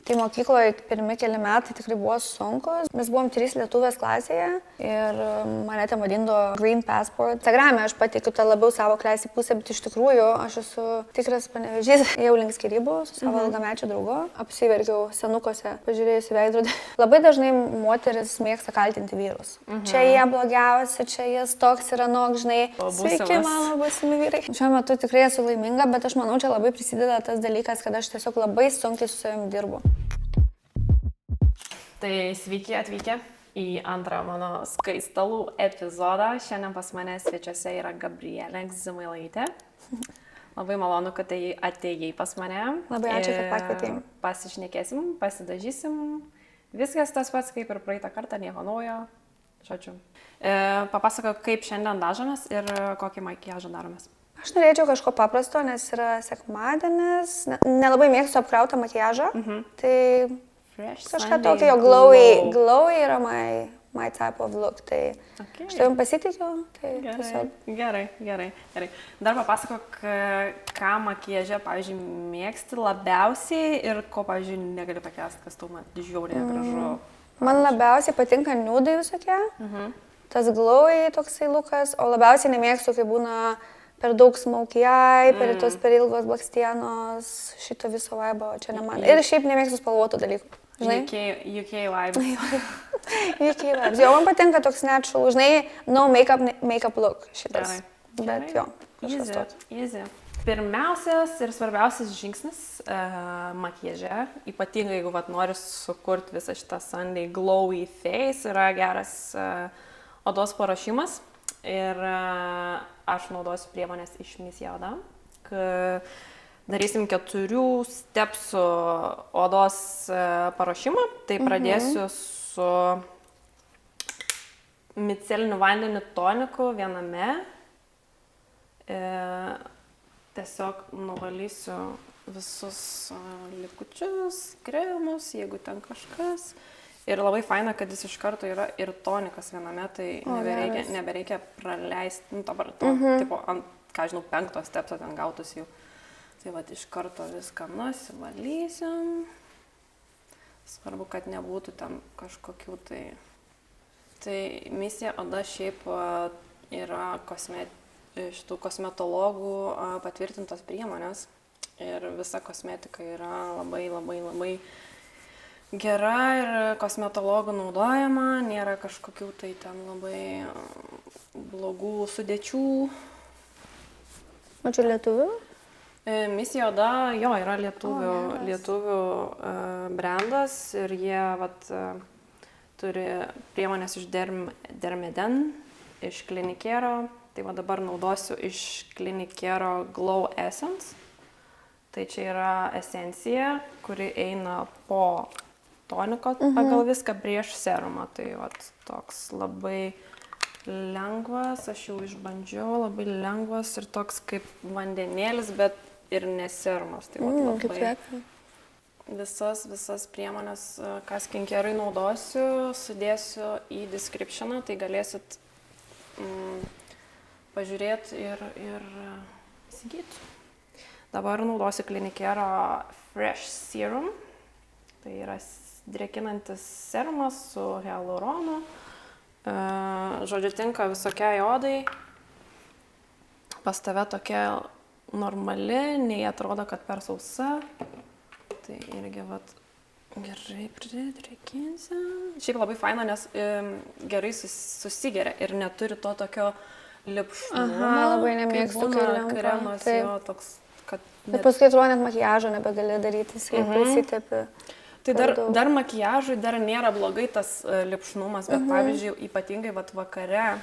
Tai mokykloje pirmi keli metai tikrai buvo sunkus. Mes buvom 3 lietuvės klasėje ir mane ten vadindavo Green Passport. Instagram'e aš pateikiu tą labiau savo klasį pusę, bet iš tikrųjų aš esu tikras panevėžys. Ėjau link skyrybų su savo ilgamečio draugu. Apsiverkiau senukose, pažiūrėjus į veidrodį. Labai dažnai moteris mėgsta kaltinti vyrus. Čia jie blogiausi, čia jis toks ir anoks, žinai. Sveiki, mano būsimi vyrai. Šiuo metu tikrai esu laiminga, bet aš manau, čia labai prisideda tas dalykas, kad aš tiesiog labai sunkiai su savim dirbu. Tai sveiki atvykę į antrą mano skaistalų epizodą. Šiandien pas mane svečiuose yra Gabrielė Zimailaitė. Labai malonu, kad atėjai pas mane. Labai ačiū, kad pakvietei. Pasišnekėsim, pasidažysim. Viskas tas pats kaip ir praeitą kartą, nieko naujo. Žodžiu. Papasakok, kaip šiandien dažomės ir kokį makiažą daromės. Aš norėčiau kažko paprasto, nes yra sekmadienis. Nelabai mėgstu apkrautą makiažą. Tai kažką tokio glowy yra my type of look. Tai aš tavim pasitikiu. Gerai. Dar papasakok, ką makiaže, pavyzdžiui, mėgsti labiausiai ir ko, pavyzdžiui, negali pakęsti, kas tau žiauriai gražu. Man labiausiai patinka niudai visokie. Tas glowy toksai lookas, o labiausiai nemėgstu, kai būna per daug smokey eye, per ilgos blakstienos, šito viso vibe, čia ne man. Ir šiaip nemėgstu spalvotų dalykų. UK vibes. UK vibes. Jo, man patinka toks natural, žinai, no makeup look šitas. Bet jo, kažkas toks. Easy. Pirmiausias ir svarbiausias žingsnis makiaže, ypatingai jeigu nori sukurti visą šitą Sunday glowy face, yra geras odos paruošimas. Ir aš naudosiu priemonės iš Miss Yoda. Darysim 4 stepsų odos paruošimą. Tai pradėsiu su miceliniu vandeniu toniku viename. Tiesiog nuvalysiu visus likučius, kremus, jeigu ten kažkas. Ir labai faina, kad jis iš karto yra ir tonikas viename, tai nebereikia praleisti, dabar to, tipo, ant, ką žinau, 5 stepso ten gautus jau. Tai va, iš karto viską nusivalysim. Svarbu, kad nebūtų ten kažkokių tai. Tai Miss Yoda šiaip yra šitų kosmetologų patvirtintos priemonės. Ir visa kosmetika yra labai gera ir kosmetologų naudojama, nėra kažkokių tai ten labai blogų sudėčių. O čia lietuvių? Miss Yoda, jo, yra lietuvių brandas ir jie turi priemonės iš Dermeden, iš Cliniquero. Tai dabar naudosiu iš Cliniquero Glow Essence. Tai čia yra esencija, kuri eina po toniko pagal viską prieš serumą. Tai toks labai lengvas, aš jau išbandžiau, labai lengvas ir toks kaip vandenėlis, bet ir neserumas. Tai labai visas priemonės, ką skincare'ui naudosiu, sudėsiu į descriptioną, tai galėsit pažiūrėti ir įsigyti. Dabar naudosiu Cliniquero Fresh Serum. Tai yra drėkinantis serumas su hialuronu. Žodžiu, tinka visokiai odai. Pas tave tokia normali, nei atrodo, kad per sausa. Tai irgi gerai pridrėkinsim. Šiaip labai faina, nes gerai susigeria ir neturi to tokio lipšnumo. Labai nemėgstu, kai lengva. Kremas jo toks, kad... Bet paskui atrodo, net makiažo nebegali daryti, prisitepi. Tai dar makiažui dar nėra blogai tas lipšnumas, bet pavyzdžiui, ypatingai vakare,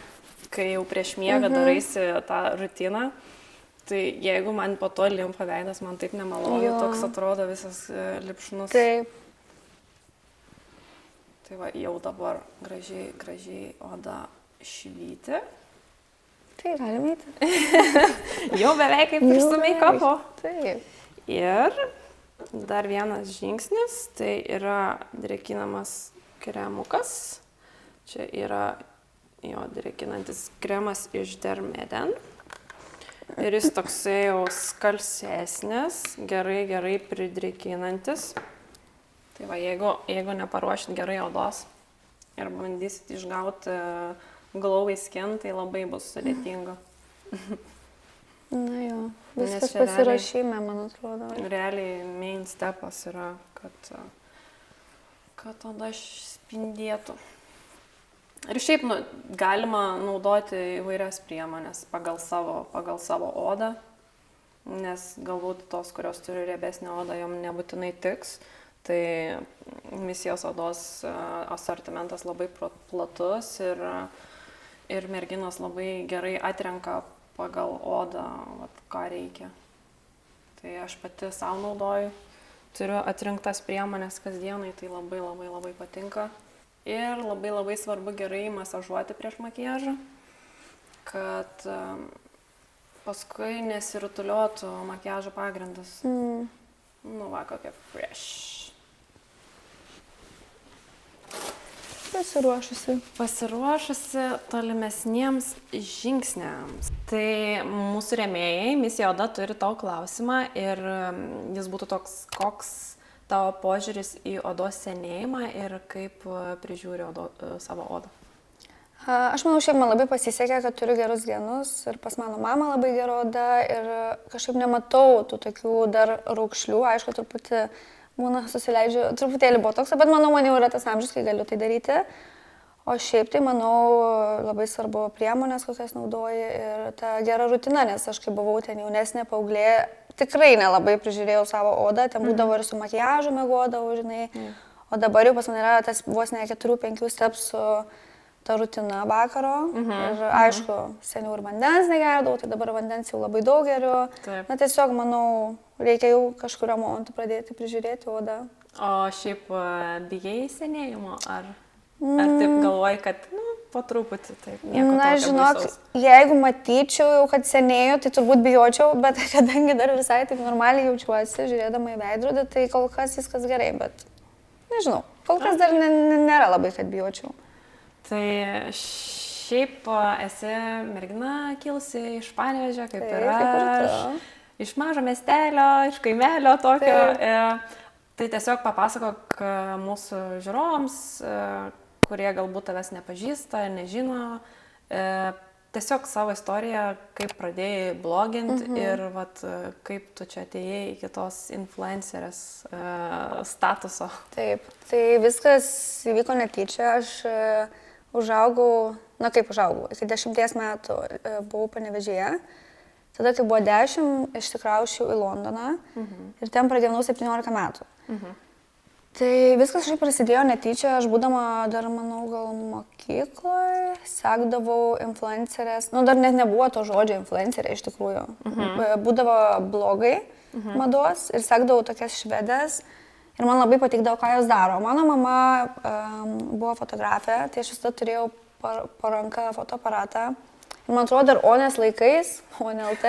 kai jau prieš miegą daraisi tą rutiną, tai jeigu man po to limpa veidas, man taip nemalonu, toks atrodo visas lipšnus. Taip. Tai jau dabar gražiai oda švyti. Tai galime eiti. Jau beveik kaip ir su make-upu. Taip. Ir dar vienas žingsnis, tai yra drėkinamas kremukas. Čia yra jo drėkinantis kremas iš Dermeden. Ir jis toksai jau skalsesnis, gerai pridrėkinantis. Tai va, jeigu neparuošit gerai odos ir bandysit išgauti glowy skin, tai labai bus sudėtinga. Na jo, Nes viskas čia pasirašyme, man atrodo. Realiai main stepas yra, kad oda spindėtų. Ir šiaip galima naudoti įvairias priemonės pagal savo odą, nes galbūt tos, kurios turi riebesnę odą, jom nebūtinai tiks. Tai misijos odos asortimentas labai platus ir merginos labai gerai atrenka pagal odą, ką reikia. Tai aš pati savo naudoju, turiu atrinktas priemonės kasdienai, tai labai patinka. Ir labai svarbu gerai masažuoti prieš makiažą, kad paskui nesirutuliotų makiažo pagrindas. Nu va, kokia fresh. Pasiruošusi tolimesniems žingsniams. Tai mūsų rėmėjai, Misija Oda turi tau klausimą ir jis būtų toks, koks tavo požiūris į odos senėjimą ir kaip prižiūri savo odą. Aš manau, šiaip man labai pasisekė, kad turiu gerus genus ir pas mano mamą labai gera oda ir kažkaip nematau tų tokių dar raukšlių, aišku, truputį būna susileidžiu, truputėlį botoksą, bet manau, man jau yra tas amžius, kai galiu tai daryti. O šiaip tai, manau, labai svarbu priemonės, kokias naudoji ir ta gera rutina, nes aš kai buvau ten jaunesnė paauglė, tikrai nelabai prižiūrėjau savo odą, ten būdavo ir su makiažu miegodavau, žinai. O dabar jau pas man yra tas vos ne 4-5 stepsų ta rutina vakaro. Ir aišku, seniau ir vandens negerdavau, tai dabar vandens jau labai daug geriu. Taip. Na tiesiog, manau, reikia jau kažkurio momentu pradėti prižiūrėti odą. O šiaip bijai senėjimo, ar taip galvoji, kad, po truputį taip, nieko tokio baisaus? Žinok, jeigu matyčiau jau, kad senėju, tai turbūt bijočiau, bet kadangi dar visai taip normaliai jaučiuosi, žiūrėdama į veidrodį, tai kol kas viskas gerai, bet nežinau, kol kas dar nėra labai, kad bijočiau. Tai šiaip esi mergina kilusi iš Panevėžio, kaip ir aš, iš mažo miestelio, iš kaimelio tokio. Tai tiesiog papasakok mūsų žiūrovams, kurie galbūt tavęs nepažįsta, nežino, tiesiog savo istoriją, kaip pradėjai bloginti ir kaip tu čia atėjai iki tos influencerės statuso. Taip, tai viskas įvyko netyčia, aš užaugau, kaip užaugau, iki 10 metų buvau Panevėžyje. Tada, kai buvo 10, išsikrausčiau į Londoną ir ten pragyvenau 17 metų. Tai viskas šiaip prasidėjo netyčia, aš būdama dar, manau, gal mokykloje, sekdavau influencerės, dar net nebuvo to žodžio influencerė iš tikrųjų. Būdavo blogai mados ir sekdavau tokias švedės ir man labai patikdavo, ką jos daro. Mano mama buvo fotografė, tai aš visada turėjau po ranką fotoaparatą. Man atrodo, dar Onės laikais, ONLT,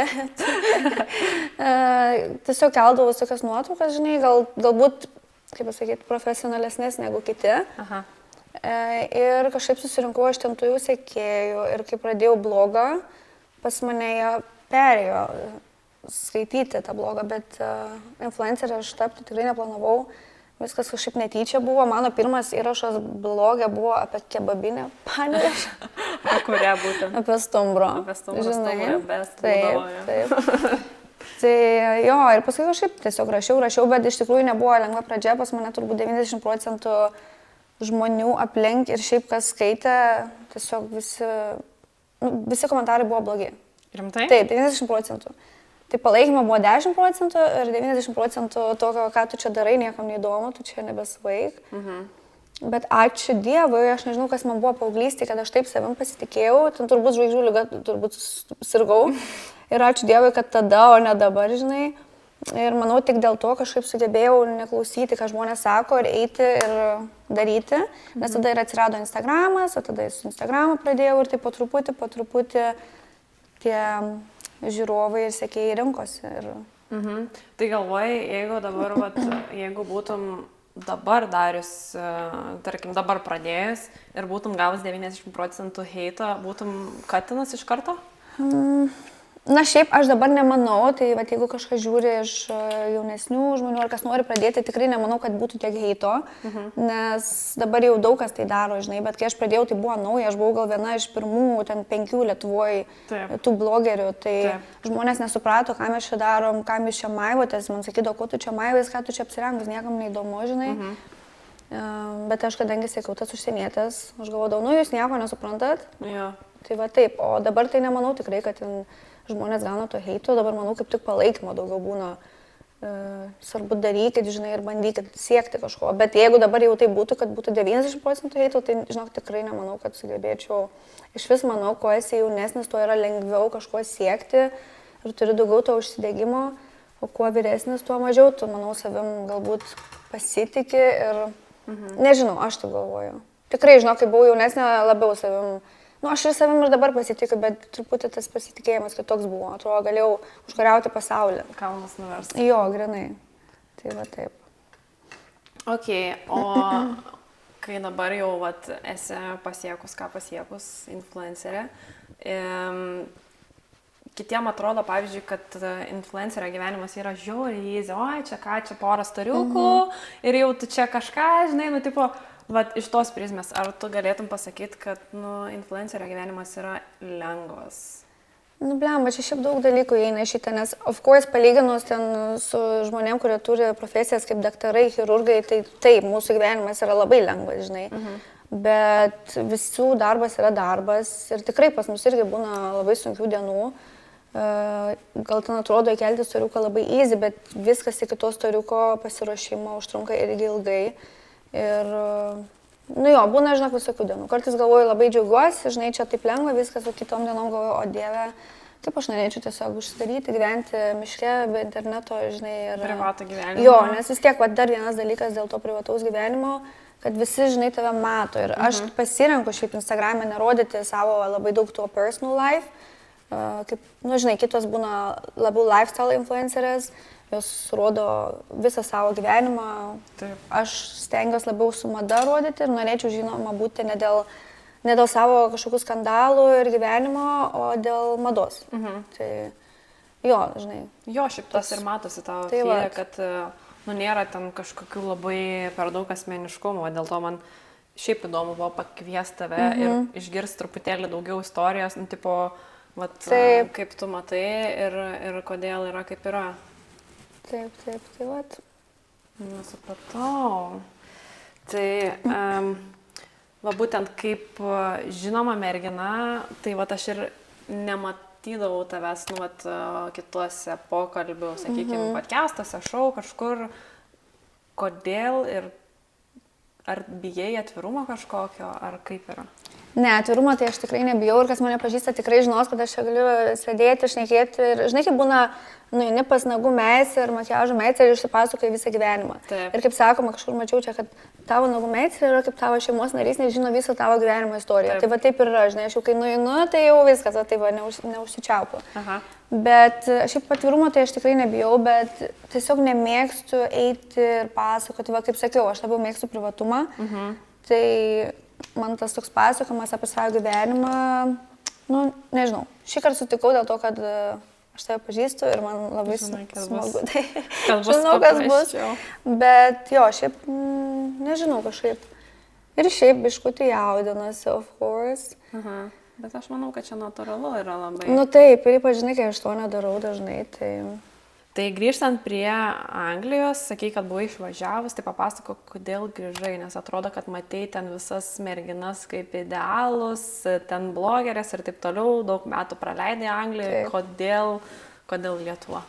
tiesiog keldavau tokias nuotraukas, žinai, galbūt, kaip pasakyti, profesionalesnės negu kiti. Ir kažkaip susirinkau aš ten tų sekėjų ir kai pradėjau blogą, pas mane jie perėjo skaityti tą blogą, bet influencerė aš tapti tikrai neplanavau. Viskas kažkaip netyčia buvo. Mano pirmas įrašas blogė buvo apie kebabinę Panevėžį. Apie kurią būtent? Apie stumbro. Apie stumbro, best. Taip. Tai jo, ir paskui kažkaip tiesiog rašiau, bet iš tikrųjų nebuvo lengva pradžia. Pas mane turbūt 90% žmonių aplink ir šiaip kas skaitė, tiesiog visi komentarai buvo blogi. Rimtai? Taip, 90%. Tai palaikymo buvo 10% ir 90% tokio, ką tu čia darai, niekam neįdomu, tu čia nebesvaik. Bet ačiū Dievui, aš nežinau, kas man buvo paauglystė, kad aš taip savim pasitikėjau, ten turbūt žvaigždžių liga, turbūt sirgau. Ir ačiū Dievui, kad tada, o ne dabar, žinai. Ir manau, tik dėl to kažkaip sugebėjau neklausyti, ką žmonės sako, ir eiti ir daryti. Nes tada ir atsirado Instagramas, o tada su Instagramą pradėjau ir tai po truputį tie žiūrovai ir sekėjai rinkosi. Tai galvoji, jeigu dabar, jeigu būtum dabar darius, tarkim, dabar pradėjus ir būtum gavus 90% heito, būtum katinas iš karto? Na šiaip aš dabar nemanau, tai va, jeigu kažkas žiūri iš jaunesnių žmonių ar kas nori pradėti, tikrai nemanau, kad būtų tiek heito, nes dabar jau daug kas tai daro, žinai, bet kai aš pradėjau, tai buvo nauja, aš buvau gal viena iš pirmų, ten 5 Lietuvoje tų blogerių, tai žmonės nesuprato, ką mes čia darom, kam jūs čia maivotės, man sakydavo, ko tu čia maivais, ką tu čia apsirengus, niekam neįdomu, žinai. Bet aš kadangi sakiau tas užsienietės, aš galvodavau, nu jūs nieko nesuprantat. Tai va taip, o dabar tai nemanau tikrai, kad žmonės gauna to heito, dabar manau kaip tik palaikymo daugiau būna. Svarbu darykit, žinai, ir bandykit siekti kažko. Bet jeigu dabar jau tai būtų, kad būtų 90% heito, tai žinok, tikrai nemanau, kad sugebėčiau. Iš vis manau, kuo esi jaunesnis, tuo yra lengviau kažko siekti ir turi daugiau to užsidegimo, o kuo vyresnis, tuo mažiau tu, manau, savim galbūt pasitiki ir nežinau, aš taip galvoju. Tikrai, žinok, kai buvau jaunesnė, labiau savim. Nu, aš ir savim ir dabar pasitikiu, bet truputį tas pasitikėjimas kitoks buvo. Atrodo, galėjau užkariauti pasaulį. Kalnas nuversti. Jo, grinai. Tai va taip. Ok, o kai dabar jau vat, esi pasiekus, ką pasiekus, influencerė, kitiem atrodo, pavyzdžiui, kad influencerio gyvenimas yra žiauriai easy, oi, čia ką, čia porą storiukų ir jau tu čia kažką, žinai, nu, tipo, vat, iš tos prizmės, ar tu galėtum pasakyti, kad, nu, influencerio gyvenimas yra lengvas? Nu, blemba, čia šiaip daug dalykų įeina šitą, nes, of course, palyginus ten su žmonėm, kurie turi profesijas kaip daktarai, chirurgai, tai taip, mūsų gyvenimas yra labai lengvas, žinai. Bet visų darbas yra darbas ir tikrai pas mus irgi būna labai sunkių dienų. Gal ten atrodo įkelti storiuką labai easy, bet viskas iki to storiuko pasiruošimo užtrunka irgi ilgai. Ir, nu jo, būna, žinok, visokių dienų. Kartais galvoju, labai džiaugiuosi, žinai, čia taip lengva viskas, o kitom dienom galvoju, o Dieve, kaip aš norėčiau tiesiog užsidaryti, gyventi miške, be interneto, žinai. Ir privatų gyvenimą. Jo, nes vis tiek, va, dar vienas dalykas dėl to privataus gyvenimo, kad visi, žinai, tave mato. Ir aš pasirenku šiaip Instagram'e nerodyti savo labai daug to personal life. Kaip, nu, žinai, kitos būna labiau lifestyle influencerės, jos rodo visą savo gyvenimą. Taip. Aš stengiuosi labiau su mada rodyti ir norėčiau, žinoma, būti ne dėl savo kažkokių skandalų ir gyvenimo, o dėl mados. Tai jo, žinai. Jo, šiaip tas ir matosi tavo feede, kad nu, nėra ten kažkokių labai per daug asmeniškumo, dėl to man šiaip įdomu buvo pakviesti tave ir išgirsti truputėlį daugiau istorijos, nu, tipo, vat, kaip tu matai ir kodėl yra kaip yra. Taip, tai vat. Nesupratau. Tai va būtent kaip žinoma mergina, tai vat aš ir nematydavau tavęs, nu, vat, kituose pokalbių, sakykime, podcastuose, šou kažkur. Kodėl ir ar bijai atvirumo kažkokio, ar kaip yra? Ne, atvirumo tai aš tikrai nebijau ir kas mane pažįsta tikrai žinos, kad aš čia galiu sėdėti, šnekėti ir žinai, kaip būna, nueini pas nagų meistrę ir makiažo meistrę ir išsipasakoji visą gyvenimą. Taip. Ir kaip sakoma, kažkur mačiau čia, kad tavo nagų meistrė yra kaip tavo šeimos narys, nes žino visą tavo gyvenimo istoriją. Taip. Tai va taip ir yra, žinai, aš jau kai nueinu, tai jau viskas, va taip va, neužsičiaupu. Bet šiaip atvirumo tai aš tikrai nebijau, bet tiesiog nemėgstu eiti ir pasakoti, va kaip sakiau, aš labiau mėgstu privatumą. Tai man tas toks pasakojimas apie savo gyvenimą, nu, nežinau. Šį kartą sutikau dėl to, kad aš tave pažįstu ir man labai smagu. Tai žinau, kas bus. Bet jo, šiaip, nežinau, kažkaip. Ir šiaip biškutį jaudinasi, of course. Bet aš manau, kad čia natūralu yra labai. Nu taip, ir ypač žinai, kai aš to nedarau dažnai, tai... Tai grįžtant prie Anglijos, sakai, kad buvai išvažiavus, tai papasakok, kodėl grįžai, nes atrodo, kad matei ten visas merginas kaip idealus, ten blogerės ir taip toliau, daug metų praleidai Anglijoje, kodėl Lietuva?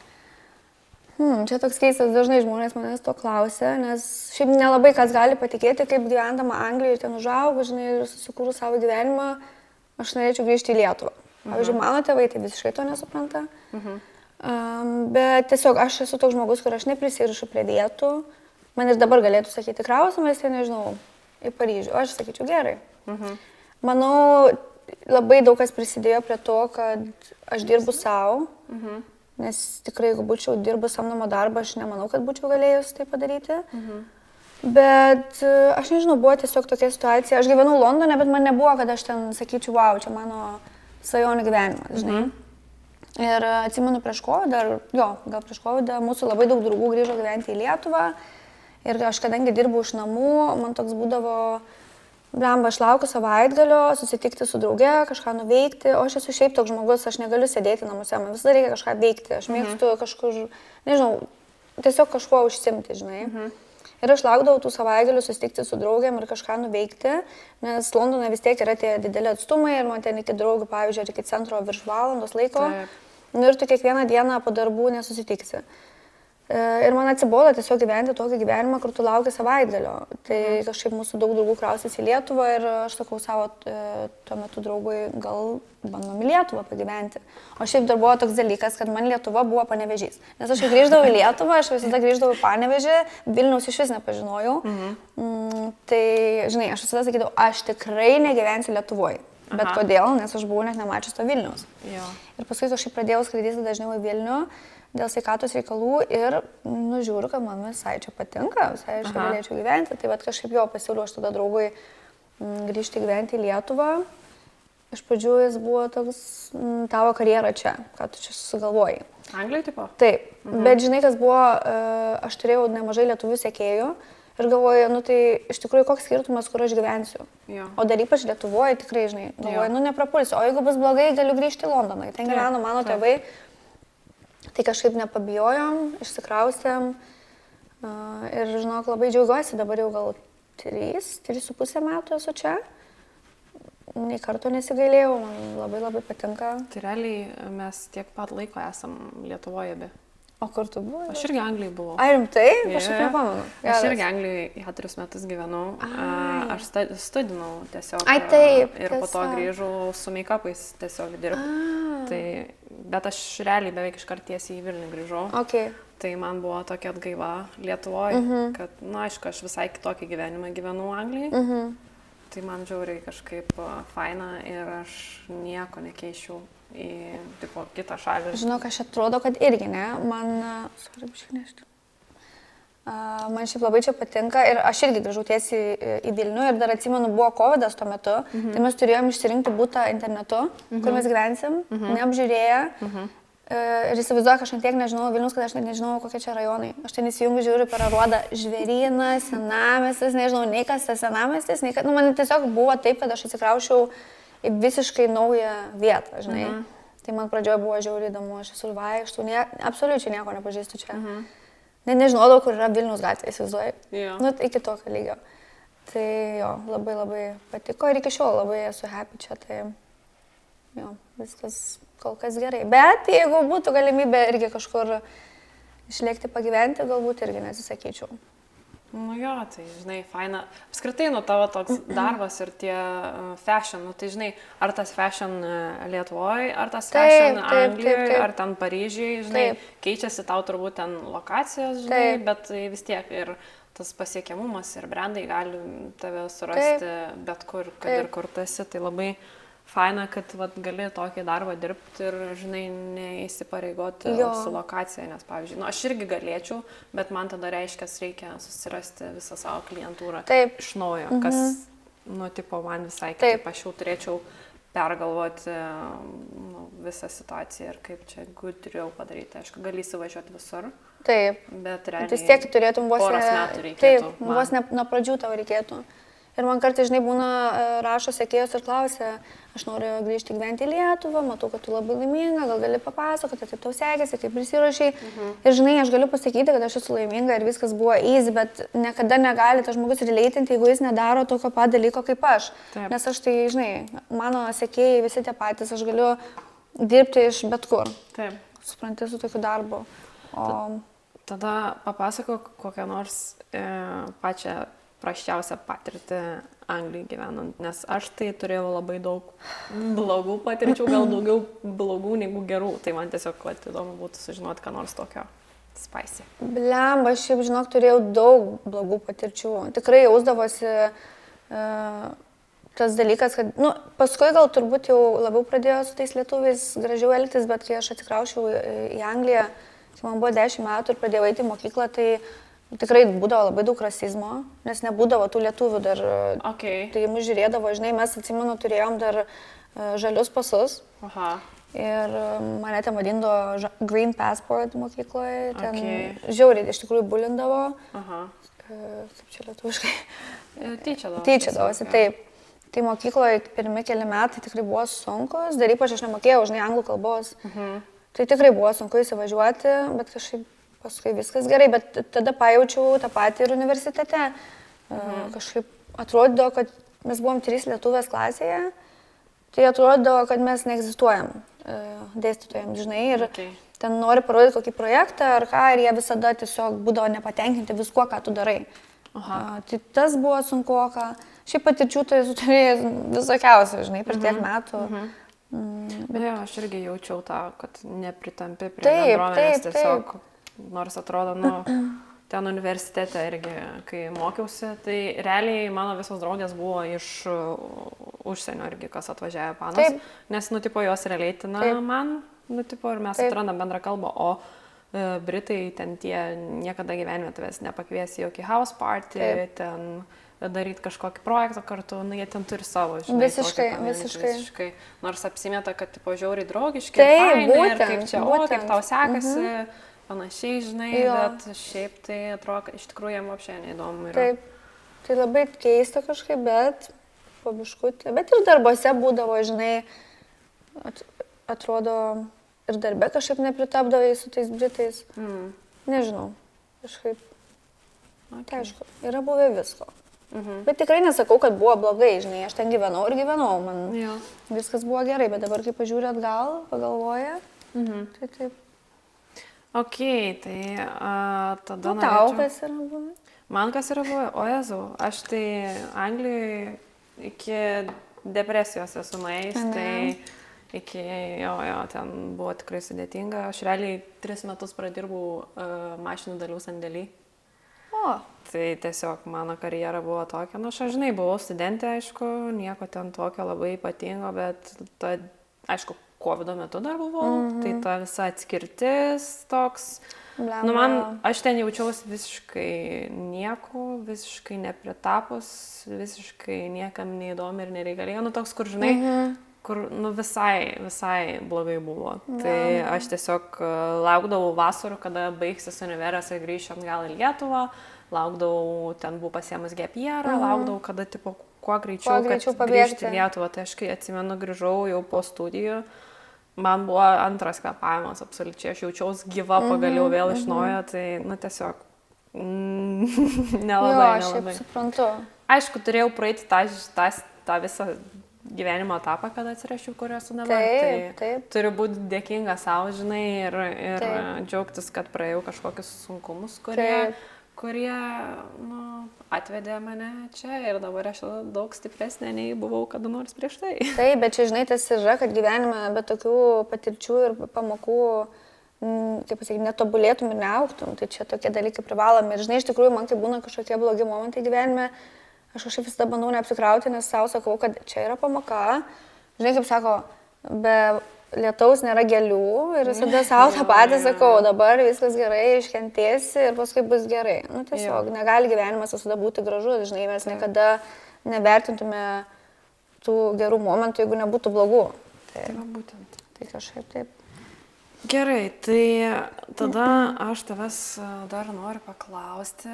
Čia toks keistas, dažnai žmonės manęs to klausia, nes šiaip nelabai kas gali patikėti, kaip gyvendama Anglijoje, ten užaugu, žinai, ir susikūrus savo gyvenimą, aš norėčiau grįžti į Lietuvą. Pavyzdžiui, mano tėvai tai visiškai to nesupranta. Bet tiesiog aš esu toks žmogus, kur aš neprisirišu prie vietų. Man ir dabar galėtų sakyti, krausimės, tai nežinau, į Paryžių. Aš sakyčiau, gerai. Manau, labai daug kas prisidėjo prie to, kad aš dirbu savo. Nes tikrai, jeigu būčiau dirbus samdomą darbą, aš nemanau, kad būčiau galėjus tai padaryti. Bet aš nežinau, buvo tiesiog tokia situacija. Aš gyvenau Londone, bet man nebuvo, kad aš ten sakyčiau, wow, čia mano svajonių gyvenimas, žinai. Ir atsimenu prieš COVID mūsų labai daug draugų grįžo gyventi į Lietuvą. Ir aš kadangi dirbau iš namų, man toks būdavo, blemba, aš laukiu savaitgalio, susitikti su drauge, kažką nuveikti, o aš esu šiaip toks žmogus, aš negaliu sėdėti namuose, man visada reikia kažką veikti, aš mėgstu kažkur, nežinau, tiesiog kažkuo užsimti, žinai. Ir aš laukdavau tų savaitgalių susitikti su draugiam ir kažką nuveikti, nes Londone vis tiek yra tie dideli atstumai ir man ten iki draugų, pavyzdžiui, iki centro virš valandos laiko. Nu ir tu kiekvieną dieną po darbų nesusitiksi. Ir man atsibodo tiesiog gyventi tokį gyvenimą, kur tu lauki savaitgalio. Tai kažkaip mūsų daug draugų kraustėsi į Lietuvą ir aš sakau savo tuo metu draugui, gal bandom į Lietuvą pagyventi. O šiaip dar buvo toks dalykas, kad man Lietuva buvo Panevėžys. Nes aš grįždavau į Lietuvą, aš visada grįždavau į Panevėžį, Vilniaus iš vis nepažinojau. Tai, žinai, aš visada sakydavau, aš tikrai negyvensiu Lietuvoje. Bet kodėl? Nes aš buvau net nemačius to Vilniaus. Ir paskui kažkaip pradėjau skraidyti dažniau į Vilnių dėl sveikatos reikalų ir žiūriu, kad man visai čia patinka, visai aš galėčiau gyventi. Tai vat kažkaip jo pasiūliau aš tada draugui grįžti gyventi į Lietuvą. Iš pradžių jis buvo toks, tavo karjera čia, ką tu čia sugalvojai. Anglijai tipo? Taip, bet žinai, kas buvo, aš turėjau nemažai lietuvių sekėjų ir galvoju, nu tai iš tikrųjų koks skirtumas, kur aš gyvensiu. O dar ypač Lietuvoje tikrai, žinai, galvoju, nu neprapulsiu, o jeigu bus blogai, galiu grįžti į Londoną. Ten gyveno mano tėvai. Tai kažkaip nepabijojom, išsikraustėm ir, žinok, labai džiaugiuosi, dabar jau gal 3,5 metų esu čia. Nei karto nesigailėjau, man labai labai patinka. Tai realiai mes tiek pat laiko esam Lietuvoje be. O kur tu buvai? Aš irgi Anglijai buvau. Ai, rimtai? Aš taip nepamenu. Aš irgi Anglijai 4 metus gyvenau. Aš studinau tiesiog. Ai, taip. Ir po to grįžau su make-upais tiesiog dirbti. Tai, bet aš realiai beveik iškart tiesiai į Vilnių grįžau. Tai man buvo tokia atgaiva Lietuvoje, kad, na, aišku, aš visai kitokį gyvenimą gyvenau Anglijai. Tai man žiauriai kažkaip faina ir aš nieko nekeičiau į tipo, kitą šalį. Žinok, aš atrodo, kad irgi, ne? Man šiaip labai čia patinka ir aš irgi grįžau tiesiai į Vilnių ir dar atsimenu, buvo COVID-as tuo metu, tai mes turėjom išsirinkti butą internetu, kur mes gyvensim, neapžiūrėję. Ir įsivaizduoju, aš antiek nežinau Vilnius, kad aš net nežinau, kokie čia rajonai. Aš ten įsijungiu, žiūriu per Aruodą, Žvėrynas, Senamiestis, nežinau, nei kas tas Senamiestis, nei kas. Nu, man tiesiog buvo taip, kad aš atsikraušiau į visiškai naują vietą, žinai. Tai man pradžioje buvo žiauriai įdomu, aš esu vaikštų, absoliučiai nieko nepažįstu čia. Net nežinodavau, kur yra Vilnius gatvė, įsivaizduoju. Nu, iki tokio lygio. Tai jo, labai labai patiko ir iki šiol labai esu happy čia, tai jo, viskas kol kas gerai. Bet jeigu būtų galimybė irgi kažkur išlėkti pagyventi, galbūt irgi nesisakyčiau. Nu jo, tai žinai, faina. Apskritai, nu tavo toks darbas ir tie fashion, nu tai žinai, ar tas fashion Lietuvoje, ar tas fashion Anglijoje, ar ten Paryžiuje, žinai, keičiasi tau turbūt ten lokacijos, žinai, bet vis tiek ir tas pasiekiamumas ir brandai gali tave surasti bet kur, kad ir kur tu esi, tai labai faina, kad vat, gali tokį darbą dirbti ir, žinai, neįsipareigoti su lokacija, nes, pavyzdžiui, aš irgi galėčiau, bet man tada reikia susirasti visą savo klientūrą iš naujo, kas, nu, tipo, man visai kitaip, aš jau turėčiau pergalvoti visą situaciją ir kaip čia gudriau padaryti. Aišku, gali įsivažiuoti visur, bet realiai vis tiek turėtum poros metų reikėtų. Taip, vos nuo pradžių tau reikėtų. Ir man kartais, žinai, būna rašo sekėjos ir klausia, aš noriu grįžti gyventi į Lietuvą, matau, kad tu labai laiminga, gal gali papasakoti, kaip tau sekėsi, kaip prisirašai. Ir, žinai, aš galiu pasakyti, kad aš esu laiminga ir viskas buvo easy, bet niekada negali tas žmogus releitinti, jeigu jis nedaro tokio pat dalyko kaip aš. Nes aš tai, žinai, mano sekėjai visi tie patys, aš galiu dirbti iš bet kur. Supranti, su tokiu darbu. Tada papasakok kokią nors pačią praščiausią patirtį Anglijai gyvenant, nes aš tai turėjau labai daug blogų patirčių, gal daugiau blogų negu gerų, tai man tiesiog įdomu būtų sužinoti, ką nors tokio spicy. Blemba, aš šiaip, žinok, turėjau daug blogų patirčių, tikrai jausdavosi tas dalykas, kad, nu, paskui gal turbūt jau labiau pradėjo su tais lietuviais gražiau elgtis, bet kai aš atsikraušiau į Angliją, kai man buvo 10 metų ir pradėjau eiti į mokyklą, tai tikrai būdavo labai daug rasizmo, nes nebūdavo tų lietuvių dar, tai mus žiūrėdavo, žinai, mes atsimenu turėjom dar žalius pasus Ir mane ten vadindavo Green Passport mokykloje, ten žiauriai iš tikrųjų bulindavo. Aha. Kaip čia lietuviškai? Tyčiadavosi, taip. Tai mokykloje pirmi keli metai tikrai buvo sunkus, dar ypač aš nemokėjau, žinai, anglų kalbos. Tai tikrai buvo sunku įsivažiuoti, bet kažkaip paskui viskas gerai, bet tada pajaučiau tą patį ir universitete. Kažkaip atrodo, kad mes buvom 3 lietuvės klasėje, tai atrodo, kad mes neegzistuojam dėstytojams, žinai, ir ten nori parodyti kokį projektą ar ką, ir jie visada tiesiog būdavo nepatenkinti viskuo, ką tu darai. Tai tas buvo sunkuoka. Šiaip patirčių tai esu turėjęs visokiausių, žinai, per tiek metų. Bet jo, aš irgi jaučiau tą, kad nepritampi prie bendruomenės tiesiog, nors atrodo, ten universitete irgi, kai mokiausi, tai realiai mano visos draugės buvo iš užsienio irgi, kas atvažiavo panas, nes, tipo, jos realiaitina man, tipo, ir mes atrandam bendrą kalbą, o Britai ten tie niekada gyvenime tavęs nepakvies į jokį house party, ten daryti kažkokį projektą kartu, jie ten turi savo, žinai. Visiškai. Nors apsimeta, kad, tipo, žiauriai draugiški, faini, ir kaip čia, kaip tau sekasi, panašiai, žinai, bet šiaip tai atrodo, kad iš tikrųjų jam apšiai neįdomu yra. Taip, tai labai keista kažkaip, bet po biškutį, bet ir darbose būdavo, žinai, atrodo, ir darbe kažkaip nepritapdavai su tais Britais. Nežinau, kažkaip, tai aišku, yra buvę visko. Bet tikrai nesakau, kad buvo blogai, žinai, aš ten gyvenau, man viskas buvo gerai, bet dabar kai pažiūrė atgal, pagalvoja, tai taip. Ok, tai tada norėčiau... Tau kas yra buvę? Man kas yra buvę? O Jezu, aš tai Anglijoje iki depresijos esu nuėjus, tai iki, ten buvo tikrai sudėtinga. Aš realiai 3 metus pradirbau mašinų dalių sandėly. Tai tiesiog mano karjera buvo tokia, aš žinai, buvau studentė, aišku, nieko ten tokio labai ypatingo, bet aišku, COVID metu dar buvau, tai ta visa atskirtis toks, aš ten jaučiausi visiškai nieko, visiškai nepritapus, visiškai niekam neįdomi ir nereikalinga, toks, kur, žinai, kur, visai blogai buvo. Tai aš tiesiog laukdavau vasarų, kada baigsis univeras ir grįšiu atgal į Lietuvą, laukdavau, ten buvau pasiėmus gap yearą, laukdavau, kada, tipo, kuo greičiau grįžti į Lietuvą. Tai aš, kai atsimenu, grįžau jau po studijų, man buvo antras kvėpavimas, absoliučiai, aš jaučiausi gyva pagaliau vėl iš naujo, tai, tiesiog, nelabai. Aš šiaip suprantu. Aišku, turėjau praeiti tą visą gyvenimo etapą, kada atsirašiau, kur esu dabar. Taip. Turiu būti dėkinga savo, žinai, ir džiaugtis, kad praėjau kažkokius sunkumus, kurie atvedė mane čia ir dabar aš daug stipresnė nei buvau kada nors prieš tai. Taip, bet čia, žinai, tas yra, kad gyvenime be tokių patirčių ir pamokų, kaip pasakyti, netobulėtum ir neaugtum. Tai čia tokie dalykai privalomi. Ir, žinai, iš tikrųjų, man kai būna kažkokie blogi momentai gyvenime, aš kažkaip visada bandau neapsikrauti, nes savo sakau, kad čia yra pamoka. Žinai, kaip sako, be lietaus nėra gėlių ir visada savo tą patį sakau, dabar viskas gerai, iškentėsi ir paskui bus gerai. Tiesiog negali gyvenimas visada būti gražus, žinai, mes niekada nevertintume tų gerų momentų, jeigu nebūtų blogų. Tai būtent. Tai kažkaip taip. Gerai, tai tada aš tavęs dar noriu paklausti,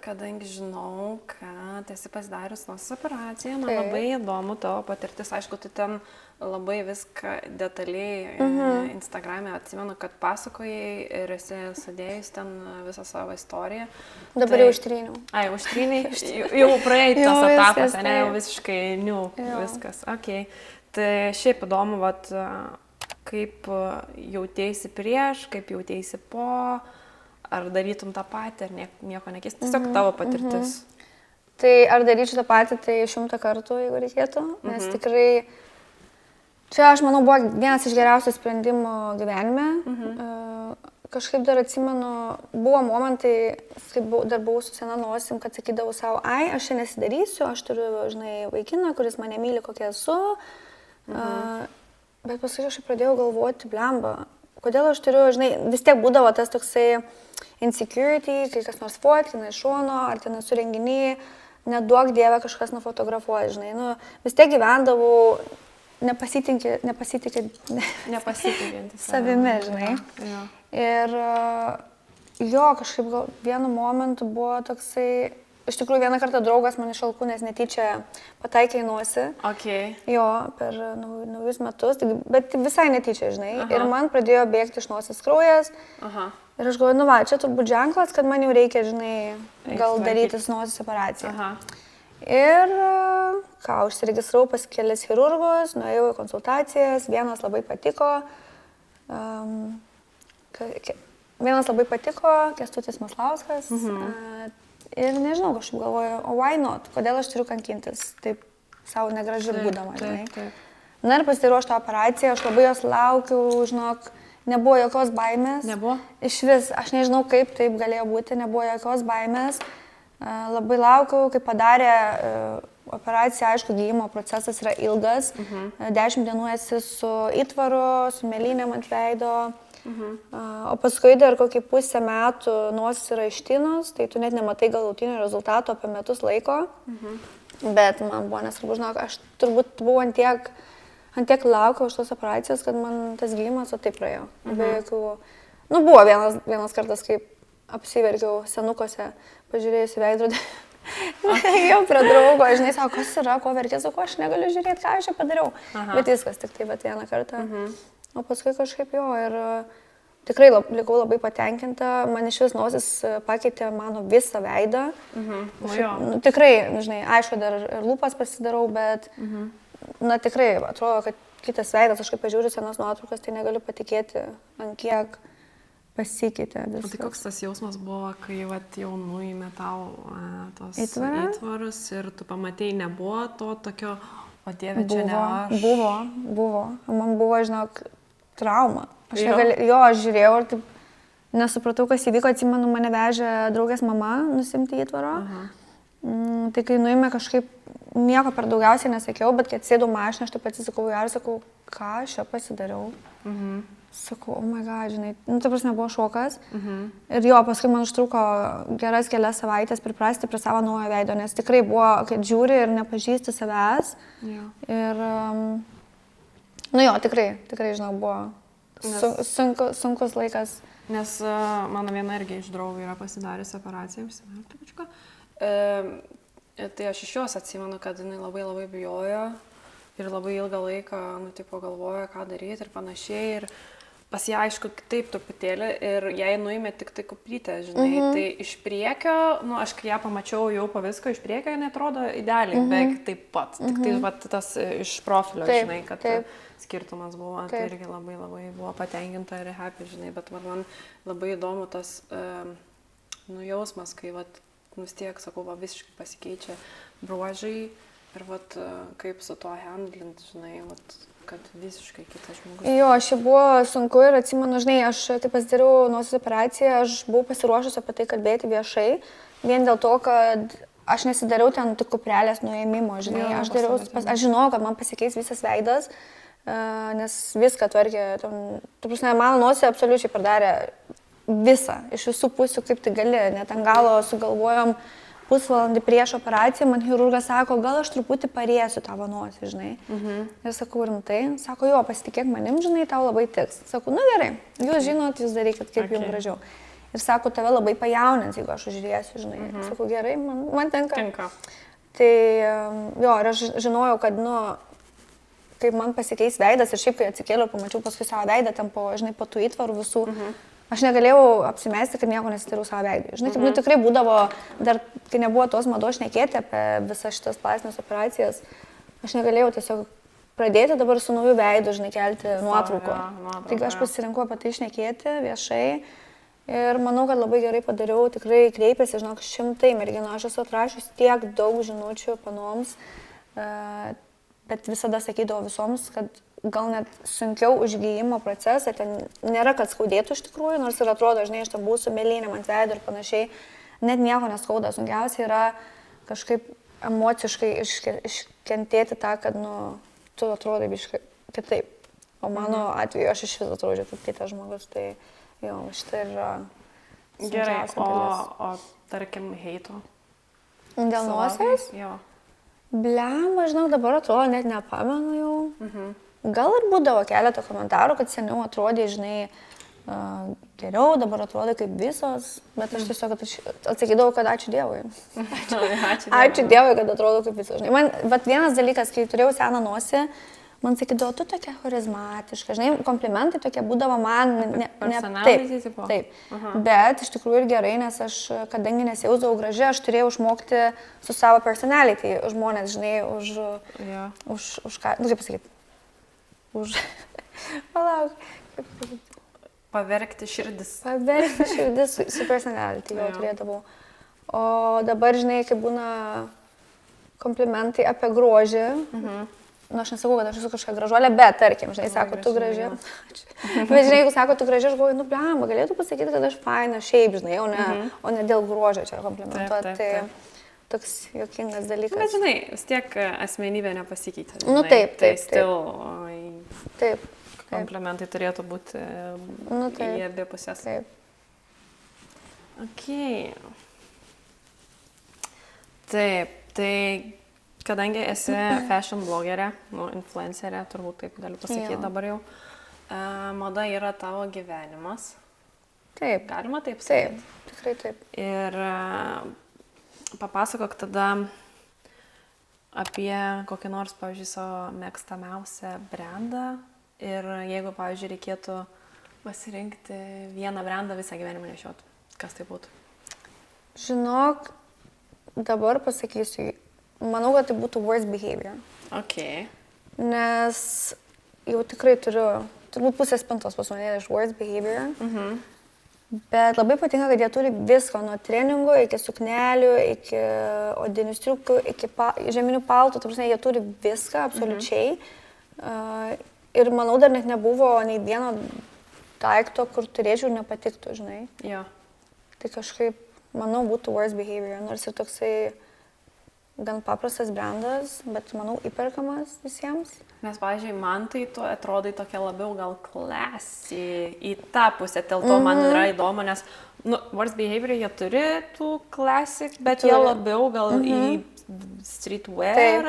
kadangi žinau, kad esi pasidarius nosies operaciją, man labai įdomu tavo patirtis, aišku, tu ten labai viską detaliai Instagram'e atsimenu, kad pasakojai ir esi sudėjus ten visą savo istoriją. Dabar jau užtryniau. Užtryniai? Jau praėjai tas etapas, jau visiškai viskas. Okay. Tai šiaip įdomu, kaip jautėsi prieš, kaip jautėsi po, ar darytum tą patį, ar nieko nekeist, tiesiog tavo patirtis. Tai ar daryčiau tą patį, tai 100 kartų, jeigu reikėtų, nes tikrai, čia aš manau buvo vienas iš geriausių sprendimų gyvenime. Kažkaip dar atsimenu, buvo momentai, kai dar buvau su sena nosim, kad sakydavau savo, aš čia nesidarysiu, aš turiu, žinai, vaikiną, kuris mane myli, kokia esu. Bet paskui aš pradėjau galvoti, blemba, kodėl aš turiu, žinai, vis tiek būdavo tas toksai insecurity, kai kas nors fotkina iš šono, ar ten esu renginy, neduok Dieve kažkas nufotografuoja, žinai, vis tiek gyvendavau Nepasitikintis savimi, žinai. Jo. Ir jo, kažkaip vienu momentu buvo toksai, iš tikrųjų vieną kartą draugas man iš alkūnės netyčia pataikė į nosį. Okay. Jo, per naujus metus, bet visai netyčia, žinai. Aha. Ir man pradėjo bėgti iš nosies kraujas. Aha. Ir aš galvoju, nu va, čia turbūt ženklas, kad man jau reikia, žinai, gal darytis nosies operaciją. Aha. Ir užsiregistravau pas kelias chirurgus, nuėjau į konsultacijas, vienas labai patiko, Kęstutis Maslauskas. Ir nežinau, kažkaip galvoju, o why not, kodėl aš turiu kankintis, taip savo negraži būdama, žinai. Na ir pasiruošti tą operaciją, aš labai jos laukiau, žinok, nebuvo jokios baimės. Nebuvo? Iš vis, aš nežinau, kaip taip galėjo būti, nebuvo jokios baimės. Labai laukiau, kai padarė operaciją, aišku, gydymo procesas yra ilgas. 10 dienų esi su įtvaru, su mėlynėm ant veido. O paskui dar kokį pusę metų nosis yra ištinus, tai tu net nematai galutinio rezultato apie metus laiko. Bet man buvo nesvarbu, žinok, aš turbūt buvau ant tiek laukiau už tos operacijos, kad man tas gydymas o taip praėjo. Be jokių... Nu, buvo vienas kartas, kaip apsiverkiau senukose, pažiūrėjusi veidrodį. Jau prie draugo, žinai, sako, kas yra, ko verkė, sako, aš negaliu žiūrėti, ką aš čia padariau. Bet viskas tik tai, bet vieną kartą. O paskui kažkaip jo ir tikrai likau labai patenkinta, man iš vis nosis pakeitė mano visą veidą. Tikrai, žinai, aišku, dar ir lūpas pasidarau, bet, na tikrai, atrodo, kad kitas veidas, aš kaip pažiūriu senas nuotraukas, tai negaliu patikėti, ant kiek pasikeitė viskas. O tai koks tas jausmas buvo, kai jau nuėmė tau tos įtvarus ir tu pamatėjai, nebuvo to tokio, o Dieve, čia ne aš? Buvo. Man buvo, žinok, trauma. Aš žiūrėjau ir taip nesupratau, kas įvyko, atsimenu, mane vežė draugės mama nusimti įtvaro. Tai kai nuėmė kažkaip, nieko per daugiausiai nesakiau, bet kai atsėdau mašiną, aš taip atsisakau ir sakau, ką aš čia pasidariau. Sakau, oh my god, žinai, ta prasme buvo šokas. Ir jo, paskui man užtruko geras kelias savaitės priprasti prie savo naujo veido, nes tikrai buvo, kad žiūri ir nepažįsti savęs. Ir, nu jo, tikrai, žinau, buvo sunkus laikas. Nes mano viena irgi iš draugų yra pasidariusi operaciją, tai aš iš jos atsimenu, kad jinai labai bijojo ir labai ilgą laiką, nu, tipo, galvojo, ką daryti ir panašiai. Ir pas ją, aišku, kitaip truputėlį ir jai nuėmė tik tai kuprytę, žinai. Tai iš priekio, nu, aš kai ją pamačiau jau po visko, iš priekio jinai atrodo idealiai, beveik taip pat. Tik tai vat, tas iš profilio, žinai, kad skirtumas buvo. Tai irgi labai buvo patenkinta ir happy, žinai. Bet man labai įdomu tas jausmas, kai vat, vis tiek, sakau, visiškai pasikeičia bruožai ir vat, kaip su to handlint, žinai, vat, kad visiškai kitas žmogus. Jo, aš buvo sunku ir atsimenu, žinai, aš taip pasidariau nosies operaciją, aš buvau pasiruošusi apie tai kalbėti viešai, vien dėl to, kad aš nesidariau ten tik kuprelės nuėmimo, žinai, aš žinojau, kad man pasikeis visas veidas, nes viską tvarkė, tu prasme, mano nosį absoliučiai padarė visą, iš visų pusių, kaip tai gali, net ant galo sugalvojom pusvalandį prieš operaciją, man chirurgas sako, gal aš truputį pariesiu tavo nosį, žinai. Ir sakau, rimtai, sako, jo, pasitikėk manim, žinai, tau labai tiks. Sakau, nu gerai, jūs žinot, jūs darykit kaip jums gražiau. Ir sako, tave labai pajaunins, jeigu aš užžiūrėsiu, žinai. Sakau, gerai, man tenka. Tai jo, ir aš žinojau, kad, nu, kaip man pasikeis veidas ir šiaip, kai atsikėliau, pamačiau paskui savo veidą, ten po, žinai, po tų įtvarų visų. Aš negalėjau apsimesti, kad nieko nesidariau savo veidui. Žinai, taip, nu, tikrai būdavo, dar kai nebuvo tos mados šnekėti apie visas šitas plastinės operacijas, aš negalėjau tiesiog pradėti dabar su nauju veidu, žinai, kelti nuotraukų. Taigi aš pasirinkau apie tai šnekėti viešai ir manau, kad labai gerai padariau, tikrai kreipėsi, žinok, 100 merginų, aš esu atrašius tiek daug žinučių panoms, bet visada sakydavau visoms, kad gal net sunkiau užgijimo procesą, ten nėra, kad skaudėtų iš tikrųjų, nors ir atrodo, žinai, aš ten būsiu mėlynėm ant veido ir panašiai, net nieko neskauda, sunkiausia yra kažkaip emociškai iškentėti tą, kad, nu, tu atrodai biškai kitaip, o mano atveju aš iš vis atrodžiau kaip kitas žmogus, tai jo, šitą yra sunkiausia dalis. O tarkim, heito? Dėl nosies? Jo. Blemba, žinau, dabar atrodo, net nepamenu jau. Gal ir būdavo keletą komentarų, kad seniau atrodė, žinai, geriau, dabar atrodo kaip visos, bet aš tiesiog atsakydavau, kad ačiū Dievui. Ačiū Dievui, kad atrodo kaip visos. Žinai, man, bet vienas dalykas, kai turėjau seną nosį, man sakydavo, tu tokia charizmatiška, žinai, komplimentai tokie būdavo man, taip. Bet iš tikrųjų ir gerai, nes aš, kadangi nesijausdavau graži, aš turėjau išmokti su savo personality žmonės, žinai, už ką, nu kaip pasakyti, palauk, kaip pasakyti. Pavergti širdis. Pavergti širdis su personality jau turėdavau. O dabar, žinai, kai būna komplimentai apie grožį, nu, aš nesakau, kad aš esu kažkokia gražuolė, bet, tarkim, žinai, sako, tu graži. Bet, žinai, jeigu sako, tu graži, aš galvoju, nu, blemba, galėtų pasakyti, kad aš faina šiaip, žinai, o ne dėl grožio čia komplimentuoti. Tai toks juokingas dalykas. Bet, žinai, vis tiek asmenybė nepasikeitė. Nu, taip. Taip. Komplimentai turėtų būti į abi pusės. Taip. Okay. Taip, tai kadangi esi fashion blogerė, influencerė, turbūt taip galiu pasakyti dabar jau, mada yra tavo gyvenimas. Taip. Galima taip sakyti? Taip, tikrai taip. Ir papasakok tada apie kokį nors, pavyzdžiui, savo mėgstamiausią brandą. Ir jeigu, pavyzdžiui, reikėtų pasirinkti vieną brandą visą gyvenimą nešioti, kas tai būtų? Žinok, dabar pasakysiu, manau, kad tai būtų Worst Behavior. Okay. Nes jau tikrai turiu, turbūt pusės spintos pas mane iš Worst Behavior. Bet labai patinka, kad jie turi viską, nuo treningų iki suknelių, iki odinių striukių, iki žeminių paltų, ta prasme, jie turi viską absoliučiai. Ir manau, dar net nebuvo nei vieno daikto, kur turėčiau ir nepatiktų, žinai. Jo. Tai kažkaip, manau, būtų Worst Behavior, nors ir toksai gan paprastas brandas, bet, manau, įperkamas visiems. Nes, pavyzdžiui, man tai tu atrodai tokia labiau gal classy į tą pusę, dėl to man yra įdomu, nes, Worst Behavior jie turi tų classic, bet jie labiau gal į streetwear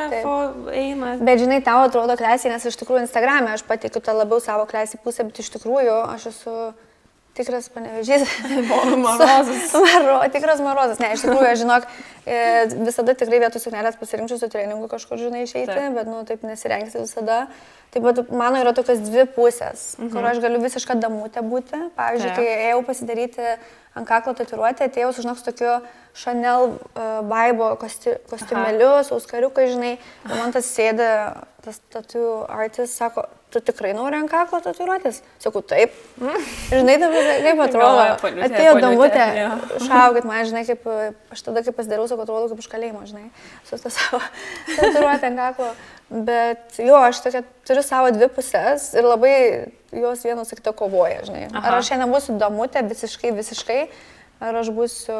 eina. Bet žinai, tau atrodo classy, nes iš tikrųjų Instagram'e aš pateikiu tą labiau savo classy pusę, bet iš tikrųjų aš esu tikras Panevėžys. Marozas. Tikras marozas. Ne, iš tikrųjų, aš žinok, visada tikrai vietų suknelės pasirinkčiau su treningu kažkur, žinai, išeiti, bet, taip nesirengsi visada. Taip pat mano yra tokios dvi pusės, kur aš galiu visišką damutę būti. Pavyzdžiui, kai ėjau pasidaryti ant kaklo tatuiruotę, atėjau su, žinok, tokiu Chanel Vibe kostiumėliu, sauskariukai, žinai, ir man tas sėdė, tas tattoo artist, sako, tu tikrai nori ant kaklo tatuiruotis? Sakau, taip. Žinai, kaip atrodo, atėjo damutė, šaukit man, žinai, kaip, aš tada, kai pasidariau, sakau, atrodo kaip iš kalėjimo, žinai, su tą savo tatuiruotę ant kaklo. Bet jo, aš tokia turiu savo dvi pusės ir labai jos vienos su kita kovoja, žinai. Ar aš šiandien būsiu damutė visiškai, ar aš būsiu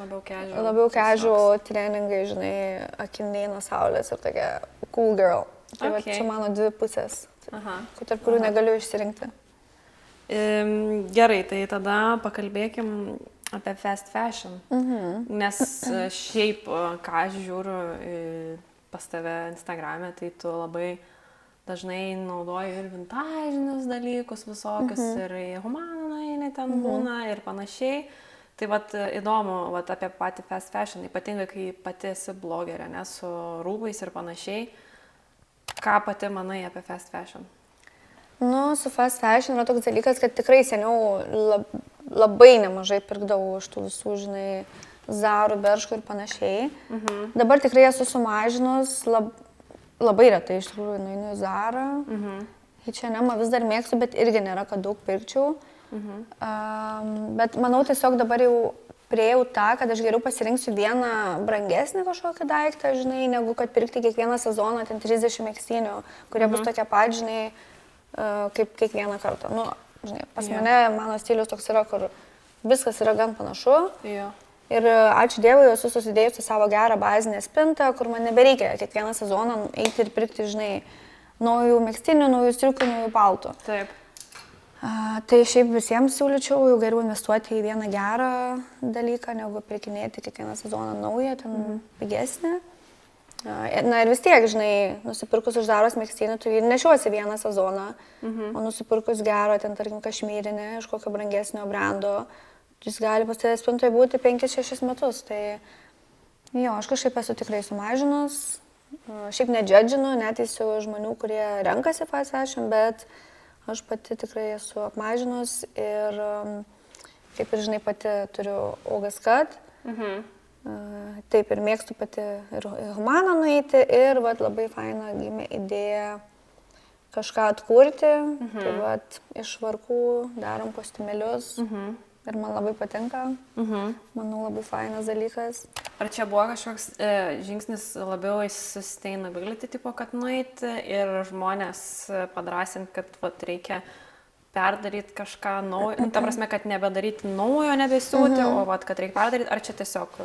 labiau casual treningai, žinai, akiniai nuo saulės ir tokia cool girl. Tai va, čia mano dvi pusės, tarp kurių negaliu išsirinkti. Gerai, tai tada pakalbėkim apie fast fashion, nes šiaip, ką aš žiūriu pas tave Instagram'e, tai tu labai dažnai naudoji ir vintažinius dalykus visokius, ir humanai ten būna ir panašiai. Tai vat įdomu apie patį fast fashion, ypatingai kai pati esi blogerė, ne, su rūbais ir panašiai. Ką pati manai apie fast fashion? Su fast fashion yra toks dalykas, kad tikrai seniau labai nemažai pirkdavau iš tų visų, žinai, Zarų, Berškų ir panašiai. Dabar tikrai esu sumažinus, labai retai iš tikrųjų nueinu į Zarą. H&M vis dar mėgstu, bet irgi nėra, kad daug pirkčiau. Bet manau, tiesiog dabar jau priėjau tą, kad aš geriau pasirinksiu vieną brangesnį kažkokį daiktą, žinai, negu kad pirkti kiekvieną sezoną, ten 30 megztinių, kurie bus tokie pat, žinai, kaip kiekvieną kartą. Žinai, pas mane, mano stilius toks yra, kur viskas yra gan panašu. Ir ačiū Dievui, esu susidėjusi savo gerą bazinę spintą, kur man nebereikia kiekvieną sezoną eiti ir pirkti, žinai, naujų megztinių, naujų striukių, naujų paltų. Taip. Tai šiaip visiems siūlyčiau jau geriau investuoti į vieną gerą dalyką, negu pirkinėti kiekvieną sezoną naują, ten pigesnį. Na ir vis tiek, žinai, nusipirkus uždaros megztinį, tu jį nešiuosi vieną sezoną, o nusipirkus gero, ten, tarkim, kašmyrinį, iš kokio brangesnio brando, jis gali pas tavęs spintoje būti 5-6 metus. Tai jo, aš kažkaip esu tikrai sumažinus, šiaip nedžedžinu, neteisiu žmonių, kurie renkasi fast fashion, bet aš pati tikrai esu apmažinus ir, kaip ir žinai, pati turiu August Cut. Taip ir mėgstu pati ir Humaną nueiti ir vat, labai faina gimė idėja kažką atkurti. Tai vat, iš švarkų darom kostiumėlius ir man labai patinka. Manau, labai fainas dalykas. Ar čia buvo kažkoks žingsnis labiau į sustainability tipo, kad nueiti ir žmonės padrasinti, kad vat, reikia perdaryti kažką naujo, ta prasme, kad nebedaryti naujo, nebesiūti, o vat, kad reikia perdaryti, ar čia tiesiog...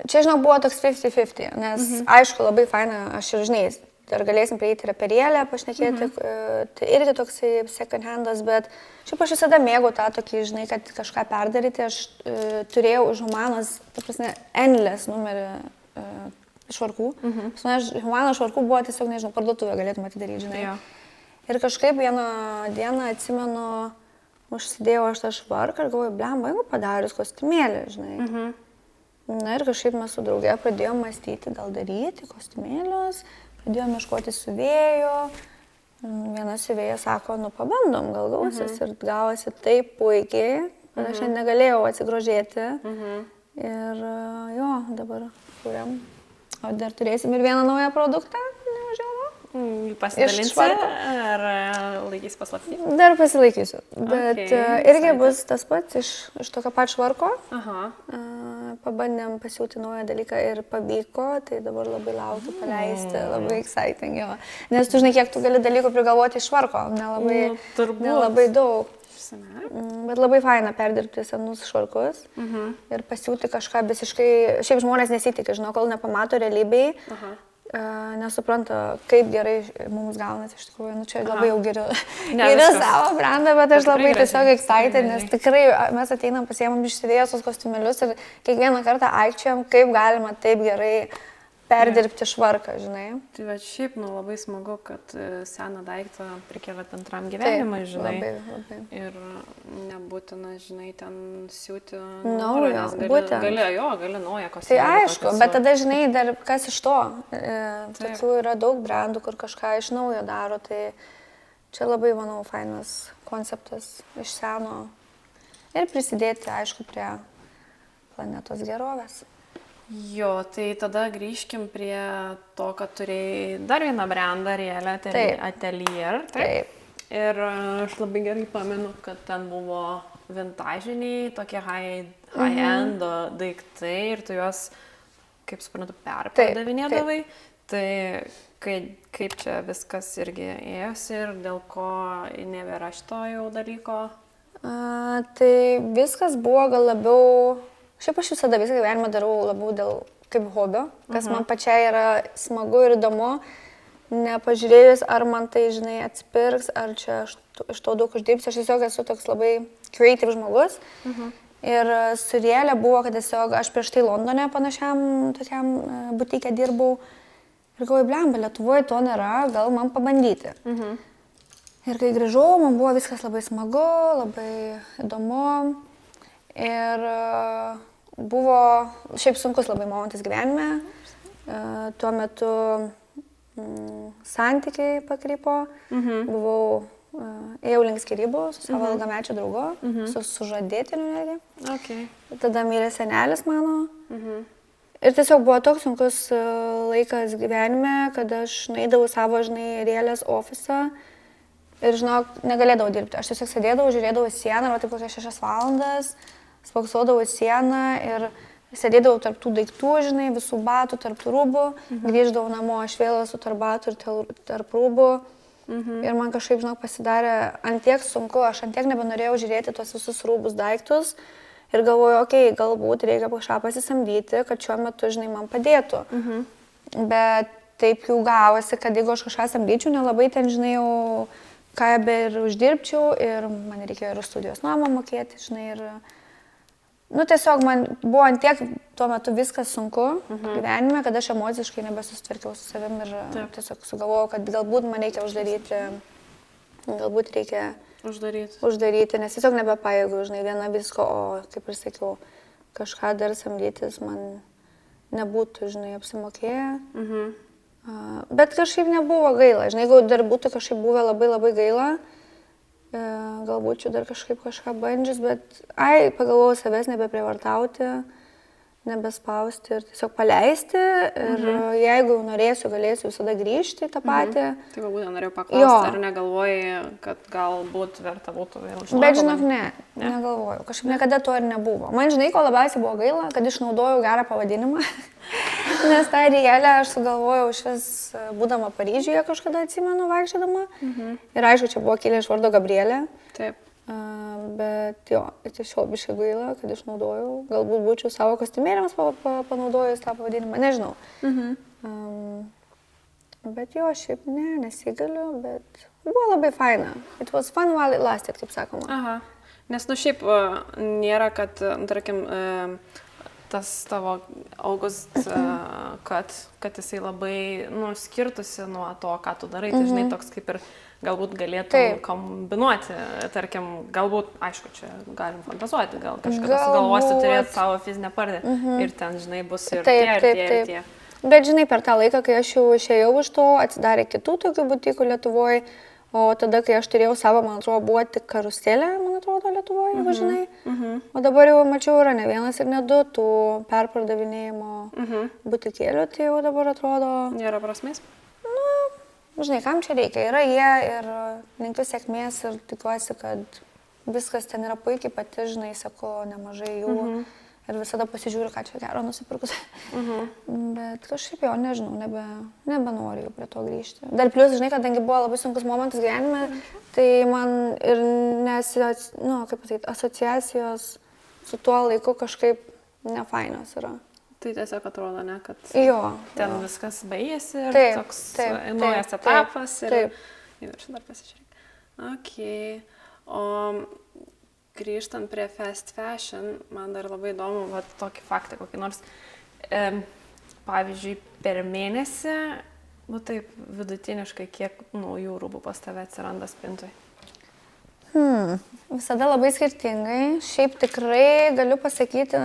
Čia, žinau, buvo toks 50-50, nes aišku, labai faina, aš ir žinai, ar galėsim prieiti reperėlę, pašnekėti, tai irgi toksai second handas, bet šiaip aš visada mėgau tą tokį, žinai, kad kažką perdaryti, aš turėjau už Humanos, ta prasme, endless numerį švarkų, Humano švarkų buvo tiesiog, nežinau, parduotuvė galėtum atidaryti, žinai. Jo. Ir kažkaip vieną dieną, atsimenu, užsidėjau aš tą švarką ir galvoju, blemba, jeigu padarius kostiumėlį, žinai. Na ir kažkaip mes su drauge pradėjom mąstyti, gal daryti kostiumėlius, pradėjom ieškoti siuvėjo. Viena siuvėja sako, nu pabandom, gal gausis. Ir gavosi taip puikiai, kad aš negalėjau atsigrožėti. Ir jo, dabar kuriam. O dar turėsim ir vieną naują produktą, neužilgo. Pasidalinsi ar laikys paslaptį? Dar pasilaikysiu, bet irgi bus tas pats iš tokio pat švarko. Pabandėm pasiūti naują dalyką ir pavyko, tai dabar labai laukiu paleisti, labai exciting jo. Nes tu žinai, kiek tu gali dalykų prigalvoti iš švarko, nelabai daug. Bet labai faina perdirbti senus švarkus ir pasiūti kažką visiškai, šiaip žmonės nesitikė, žinau, kol nepamato realybėj. Nesupranta, kaip gerai mums gaunasi iš tikrųjų. Nu, čia labai jau geriu savo brandą, bet aš labai tiesiog excited, nes tikrai mes ateinam, pasiemam iš siuvėjos tos kostiumėlius ir kiekvieną kartą aikčiam, kaip galima taip gerai perdirbti švarką, žinai. Tai va šiaip, nu, labai smagu, kad seną daiktą prikeliat antram gyvenimui, žinai. Labai. Ir nebūtina, žinai, ten siūti naujo, būtent. Gali naują kostiumėlį. Tai aišku, bet tada, žinai, dar kas iš to. Tokių yra daug brandų, kur kažką iš naujo daro, tai čia labai, manau, fainas konceptas iš seno. Ir prisidėti, aišku, prie planetos gerovės. Jo, tai tada grįžkim prie to, kad turėjai dar vieną brandą, Rielė Atelier. Taip. Ir aš labai gerai pamenu, kad ten buvo vintažiniai, tokie high-end daiktai ir tu juos, kaip suprantu, perpardavinėdavai. Tai kaip čia viskas irgi ėjosi ir dėl ko nebėra šito jau dalyko? Tai viskas buvo gal labiau... Šiaip aš visada visą gyvenimą darau labiau dėl kaip hobio, kas man pačiai yra smagu ir įdomu, nepažiūrėjus, ar man tai, žinai, atspirks, ar čia iš to daug uždirbsiu. Aš tiesiog esu toks labai creative žmogus. Ir su Rielė buvo, kad tiesiog aš prieš tai Londone panašiam tokiam butikė dirbau. Ir galvoju, blemba, Lietuvoje to nėra, gal man pabandyti. Ir kai grįžau, man buvo viskas labai smagu, labai įdomu. Ir buvo šiaip sunkus labai momentas gyvenime. Tuo metu santykiai pakrypo. Ėjau link skyrybų su savo ilgamečiu draugu, su sužadėtiniu netgi. Tada mirė senelis mano. Ir tiesiog buvo toks sunkus laikas gyvenime, kad aš nueidavau savo, žinai, Rielės ofisą. Ir, žinok, negalėdavau dirbti. Aš tiesiog sėdėdavau, žiūrėdavau į sieną, va taip kokias 6 valandas. Spaksodavau į sieną ir sėdėdavau tarp tų daiktų, žinai, visų batų, tarp tų rūbų. Grįždavau namo, aš vėl esu tarp batų ir tarp rūbų. Ir man kažkaip, žinok, pasidarė antiek sunku, aš antiek nebenorėjau žiūrėti tuos visus rūbus daiktus. Ir galvoju, okei, galbūt reikia kažką pasisamdyti, kad šiuo metu, žinai, man padėtų. Bet taip jau gavosi, kad jeigu aš kažką samdyčiau, nelabai ten, žinai, jau ką be ir uždirbčiau. Ir man reikėjo ir studijos nuomą mokėti, žinai, ir... nu, tiesiog man buvo ant tiek tuo metu viskas sunku gyvenime, kad aš emociškai nebesusitvarkiau su savim ir tiesiog sugalvojau, kad galbūt man reikia uždaryti, galbūt reikia uždaryti, nes tiesiog nebepajėgu, žinai, viena visko, o kaip ir sakiau, kažką dar samdytis man nebūtų, žinai, apsimokėję. Bet kažkaip nebuvo gaila, žinai, jeigu dar būtų kažkaip buvę labai labai gaila, galbūt dar kažkaip kažką bandžius, bet pagalvojau savęs nebeprievartauti, nebespausti ir tiesiog paleisti ir jeigu norėsiu, galėsiu visada grįžti į tą patį. Tai būtent norėjau paklausti, ar negalvojai, kad galbūt verta būtų vėl iš naujo? Bet žinok, negalvojau, kažkaip niekada to ir nebuvo. Man, žinai, ko labiausiai buvo gaila, kad išnaudojau gerą pavadinimą, nes tą Arielę aš sugalvojau išvis būdama Paryžiuje kažkada, atsimenu, vaikščiodama. Ir aišku, čia buvo kilę iš vardo Gabrielė. Taip. Bet jo, tiesiog biškai gaila, kad išnaudojau. Galbūt būčiau savo kostiumėliams panaudojus tą pavadinimą, nežinau. Bet jo, šiaip nesigaliu, bet buvo labai faina. It was fun while it lasted, kaip sakoma. Aha. Nes, nu, šiaip nėra, kad, tarkim, tas tavo August, kad jisai labai, nu, skirtusi nuo to, ką tu darai. Tai, žinai, toks kaip ir galbūt galėtų kombinuoti, tarkim, galbūt, aišku, čia galim fantazuoti, gal kažkada sugalvosi turėti savo fizinę pardę ir ten, žinai, bus ir tie. Bet, žinai, per tą laiką, kai aš jau išėjau iš to, atsidarė kitų tokių butikų Lietuvoje, o tada, kai aš turėjau savo, man atrodo, buvo tik karuselė, man atrodo, Lietuvoje, jeigu žinai. O dabar jau mačiau, yra ne vienas ir ne du tų perpardavinėjimo butikėlių, tai jau dabar atrodo... Nėra prasmės? Žinai, kam čia reikia? Yra jie ir linkiu sėkmės ir tikiuosi, kad viskas ten yra puikiai, pati, žinai, seku nemažai jų ir visada pasižiūriu, ką čia gero nusipirkus. Bet kažkaip jo, nežinau, nebenoriu jau prie to grįžti. Dar plius, žinai, kadangi buvo labai sunkus momentas gyvenime, tai man ir asociacijos su tuo laiku kažkaip nefainos yra. Tai tiesiog atrodo, ne, kad ten viskas baigėsi ir toks naujas etapas ir dar pasižiūrėk. Ok, o grįžtant prie fast fashion, man dar labai įdomu, va, tokį faktą, kokį nors, pavyzdžiui, per mėnesį, nu taip, vidutiniškai, kiek naujų rūbų pas tave atsiranda spintoj? Visada labai skirtingai. Šiaip tikrai galiu pasakyti,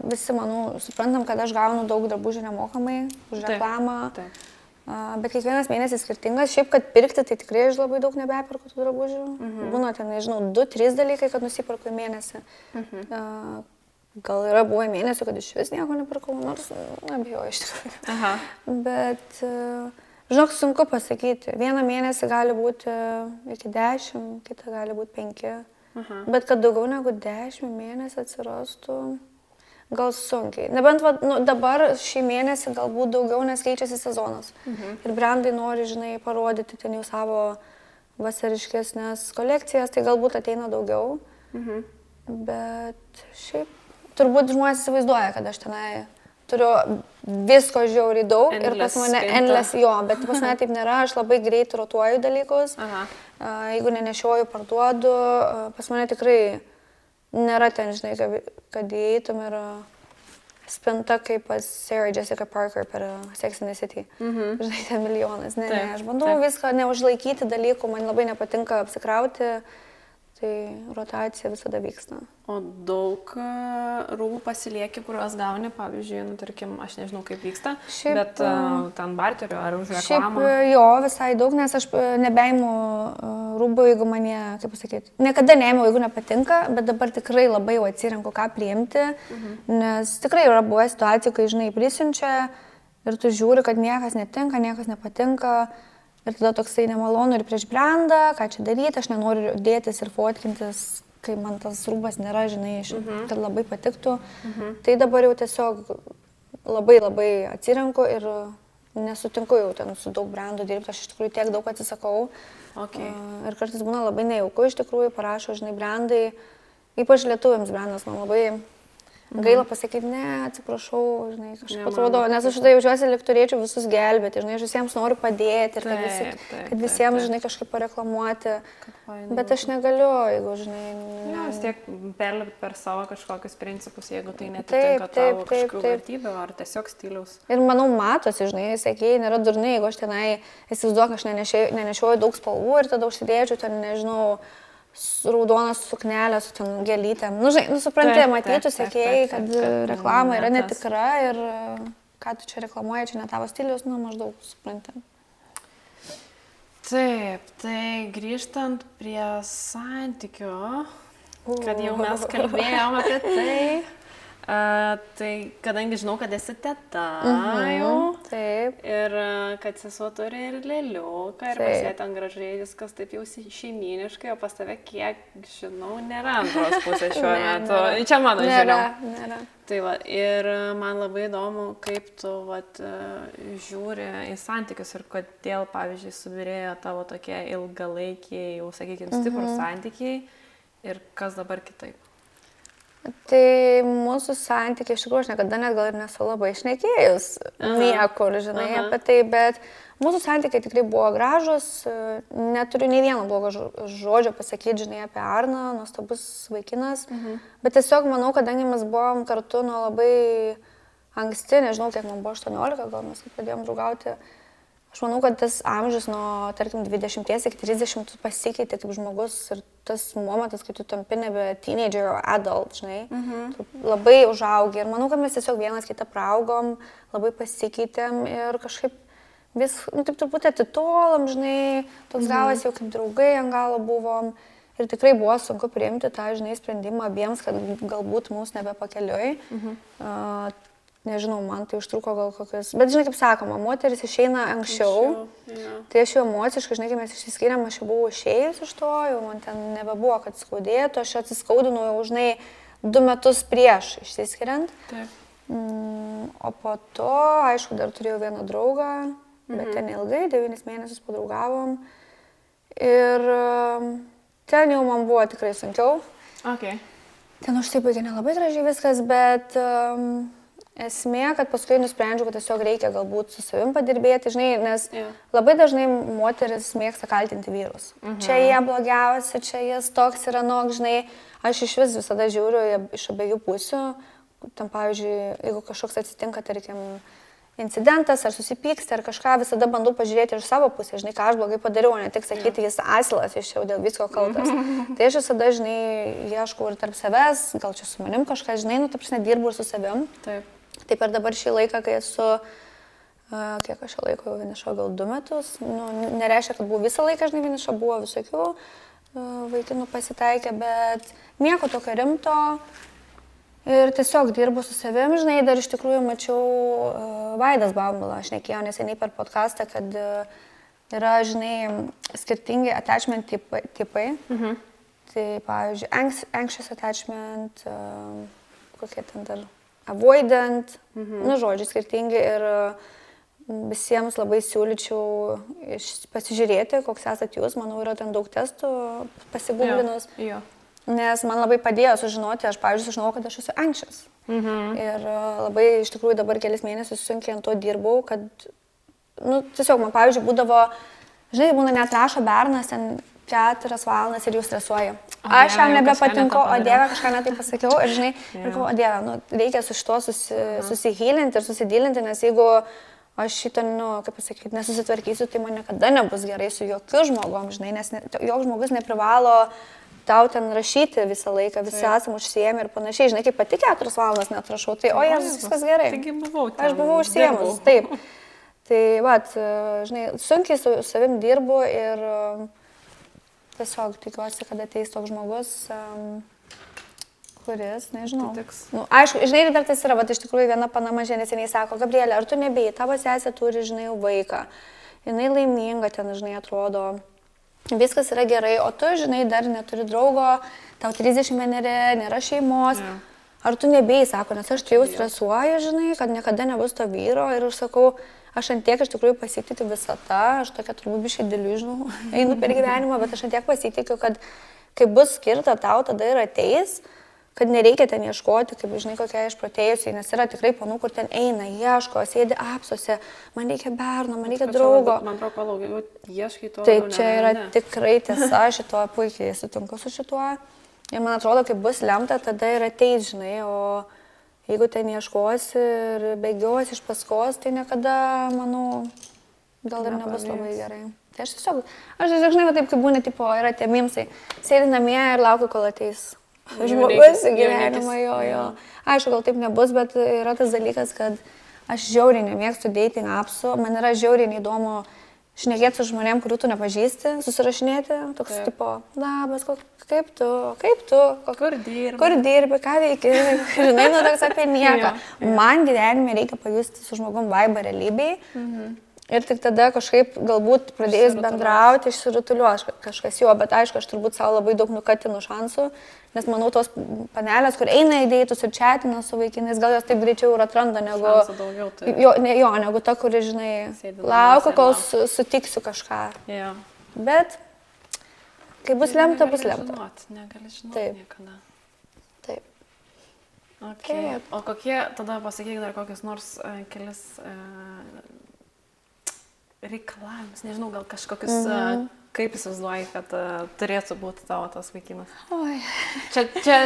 visi, manau, suprantam, kad aš gaunu daug drabužių nemokamai už reklamą. Bet kiekvienas mėnesis skirtingas. Šiaip, kad pirkti, tai tikrai aš labai daug nebeperku tų drabužių. Būna ten, nežinau, 2-3 dalykai, kad nusiperku į mėnesį. Gal yra buvę mėnesių, kad iš vis nieko nepirkau, nors abejoju iš tikrųjų. Bet... Žinok, sunku pasakyti. Vieną mėnesį gali būti iki 10, kitą gali būti 5. Bet kad daugiau negu 10 mėnesį atsirastų, gal sunkiai. Nebent dabar šį mėnesį galbūt daugiau, nes keičiasi sezonas. Ir brandai nori, žinai, parodyti ten jau savo vasariškesnės kolekcijas, tai galbūt ateina daugiau. Bet šiaip turbūt žmonės įsivaizduoja, kad aš tenai turiu visko žiauriai daug ir pas mane endless, bet pas mane taip nėra, aš labai greit rotuoju dalykus, jeigu nenešioju, parduodu, pas mane tikrai nėra ten, žinai, kad įeitum ir spinta kaip pas Sarah Jessica Parker per Sex and the City, žinai, ten milijonas, ne, aš bandau viską neužlaikyti dalykų, man labai nepatinka apsikrauti. Tai rotacija visada vyksta. O daug rūbų pasilieki, kuriuos gauni, pavyzdžiui, tarkim, aš nežinau, kaip vyksta, bet ten barteriu ar už reklamą? Šiaip jo, visai daug, nes aš nebeimu rūbų, jeigu mane, kaip pasakyti, niekada neėmiau, jeigu nepatinka, bet dabar tikrai labai jau atsirenku, ką priimti, nes tikrai yra buvę situacijų, kai, žinai, prisiunčia ir tu žiūri, kad niekas netinka, niekas nepatinka. Ir tada toksai nemalonu ir prieš brandą, ką čia daryti, aš nenoriu dėtis ir fotkintis, kai man tas rūbas nėra, žinai, kad labai patiktų. Tai dabar jau tiesiog labai labai atsirenku ir nesutinku jau ten su daug brandų dirbti, aš iš tikrųjų tiek daug atsisakau. Ir kartais būna labai nejauku, iš tikrųjų parašo, žinai, brandai, ypač lietuviams brandas, man labai gaila pasakyti, ne, atsiprašau, žinai, kažkaip atrodo, nes aš tada jaučiuosi, lyg turėčiau visus gelbėti, žinai, aš visiems noriu padėti ir kad visiems, žinai, kažkaip pareklamuoti. fainai. Bet aš negaliu, jeigu, žinai... Jo, vis tiek perlipti per savo kažkokius principus, jeigu tai netitinka tavo kažkokių vertybių ar tiesiog stiliaus. Ir manau, matosi, žinai, sekėjai nėra durni, jeigu aš tenai, įsivaizduok, aš nenešioju daug spalvų ir tada užsidėčiau ten, nežinau, raudoną suknelę su ten gėlytėm. Nu, žinai, supranti, matytų sekėjai, kad reklama yra netikra ir ką tu čia reklamuoji, čia ne tavo stilius, nu, maždaug supranti. Taip, tai grįžtant prie santykio, kad jau mes kalbėjom apie tai, tai kadangi žinau, kad esi teta jau, taip. Ir kad sesuo turi ir lėliuką, ir pas ją ten gražiai viskas taip jau šeimyniškai, o pas tave, kiek žinau, nėra antros pusės šiuo metu. Čia mano žiniom. Nėra. Tai va, ir man labai įdomu, kaip tu žiūri į santykius ir kodėl, pavyzdžiui, subirėjo tavo tokie ilgalaikiai, jau sakykime, stiprus santykiai ir kas dabar kitaip. Tai mūsų santykiai, iš tikrųjų, aš niekada net gal ir nesu labai šnekėjus niekur, žinai, apie tai, bet mūsų santykiai tikrai buvo gražus, neturiu nei vieno blogo žodžio pasakyti, žinai, apie Arną, nuostabus vaikinas, bet tiesiog manau, kadangi mes buvom kartu nuo labai anksti, nežinau, kiek man buvo 18, gal mes pradėjom draugauti, aš manau, kad tas amžius nuo, tarkim, 20 iki 30 pasikeitė kaip žmogus ir tas momentas, kai tu tampi nebe teenager o adult, žinai, labai užaugi ir manau, kad mes tiesiog vienas kitą praaugom, labai pasikeitėm ir kažkaip vis, nu, taip truputį atitolom, žinai, toks gavas jau kaip draugai ant galo buvom ir tikrai buvo sunku priimti tą, žinai, sprendimą abiems, kad galbūt mūsų nebepakeliui. Nežinau, man tai užtruko gal kokius, bet žinai, kaip sakoma, moteris išeina anksčiau. Tai aš jau emociškai, žinai, kai mes išsiskyrėm, aš jau buvau išėjus iš to, jau man ten nebebuvo, kad skaudėtų, aš atsiskaudinau jau, žinai, 2 metus prieš išsiskiriant. Taip. O po to, aišku, dar turėjau vieną draugą, bet ten ilgai, 9 mėnesius padraugavom. Ir ten jau man buvo tikrai sunkiau. Okay. Ten užsibaigė nelabai gražiai viskas, bet esmė, kad paskui nusprendžiau, kad tiesiog reikia galbūt su savim padirbėti, žinai, nes labai dažnai moteris mėgsta kaltinti vyrus. Čia jie blogiausi, čia jis toks yra noks, žinai, aš iš vis visada žiūriu iš abiejų pusių. Tam, pavyzdžiui, jeigu kažkoks atsitinka, tarkim, incidentas ar susipyksta ar kažką, visada bandau pažiūrėti iš savo pusės, žinai, ką aš blogai padariau, ne tik sakyti, jis asilas iš jau dėl visko kaltas. Tai aš visada, žinai, ieškau ir tarp savęs, gal čia su manim kažką, žinai, nu, tarp dirbu ir su savim. Taip ir dabar šį laiką, kai esu, kiek aš šio laiko jau vieniša, gal 2 metus, nu, nereiškia, kad buvau visą laiką, žinai, vieniša, buvo visokių vaikinų pasitaikę, bet nieko tokio rimto. Ir tiesiog dirbu su savim, žinai, dar iš tikrųjų mačiau Vaidas Baumila, aš nekėjau neseniai per podcastą, kad yra, žinai, skirtingi attachment tipai. Tai, pavyzdžiui, anxious attachment, kokie ten dar, avoidant, nu, žodžiai skirtingi ir visiems labai siūlyčiau pasižiūrėti, koks esat jūs, manau, yra ten daug testų pasigūglinus. Nes man labai padėjo sužinoti, aš, pavyzdžiui, sužinojau, kad aš esu anxious. Ir labai, iš tikrųjų, dabar kelis mėnesius sunkiai ant to dirbau, kad, nu, tiesiog man, pavyzdžiui, būdavo, žinai, būna net rašo bernas ten 4 valandas ir jau stresuoja. Aš jam nebepatinku, o Dieve, kažką netai pasakiau ir, žinai, ir galvoju, o Dieve, nu, reikia su šito susihylinti ir susidylinti, nes jeigu aš šito, nu, kaip pasakyti, nesusitvarkysiu, tai man niekada nebus gerai su jokiu žmogum, žinai, nes joks žmogus neprivalo tau ten rašyti visą laiką, visi esam užsiėmę ir panašiai, žinai, kaip pati 4 valandas net rašau, tai o Jėzus, viskas gerai. Taigi buvau ten. Aš buvau užsiėmus, taip. Tai, vat, žinai, sunkiai su savim dirbu ir tiesiog tikiuosi, kad ateis toks žmogus, kuris, nežinau. Nu, aišku, žinai, dar tas yra, bet iš tikrųjų viena pana mažė neseniai sako, Gabrielė, ar tu nebijai, tavo sesė turi, žinai, vaiką, jinai laiminga ten, žinai, atrodo, viskas yra gerai, o tu, žinai, dar neturi draugo, tau 31, nėra šeimos, ar tu nebijai, sako, nes aš tai jau stresuoju, žinai, kad niekada nebus to vyro ir aš sakau, aš antiek iš tikrųjų pasitikiu visata, aš tokia turbūt biškai delusional, einu per gyvenimą, bet aš antiek pasitikiu, kad kai bus skirta tau, tada ir ateis. kad nereikia ten ieškoti, kaip žinai, kokia išprotėjusiai, nes yra tikrai panų, kur ten eina, ieško, sėdi apsuose, man reikia berno, man reikia draugo. Man atrodo, palaukiau, ieškai to. Taip, čia yra tikrai tiesa, šito puikiai sutinku su šituo. Ir man atrodo, kai bus lemta, tada ir ateis, žinai, o jeigu ten ieškosi ir bėgiosi iš paskos, tai niekada, manau, gal ir nebus labai gerai. Tai aš tiesiog, žinai, taip kaip būna, tipo, yra tie mimsai, sėdi namie ir laukia, kol ateis žmogus į gyvenimą, jo. Aišku, gal taip nebus, bet yra tas dalykas, kad aš žiauriai nemėgstu dating appsų, man yra žiauriai neįdomu šnekėti su žmonėm, kurių tu nepažįsti, susirašinėti, toks tipo, labas, kaip tu, kur dirbi, ką veiki, žinai, nu toks apie nieką. Man gyvenime reikia pajusti su žmogum vaibą realybėj. Ir tik tada kažkaip galbūt pradėjus bendrauti, išsirutuliuos kažkas jo, bet aišku, aš turbūt savo labai daug nukatinu šansų, nes manau, tos panelės, kur eina į deitus ir chatina su vaikinais, gal jos taip greičiau ir atranda, negu, daugiau, tai. Negu ta, kuri, žinai, laukia, kol sutiksiu kažką. Bet, kai bus lemta, bus lemta. Negali žinoti niekada. Taip. Okay. O kokie, tada pasakyk dar kokius nors kelis reikalavimus, nežinau, gal kažkokius, kaip įsivaizduoji, kad turėtų būti tavo tas vaikinas. Oi. Čia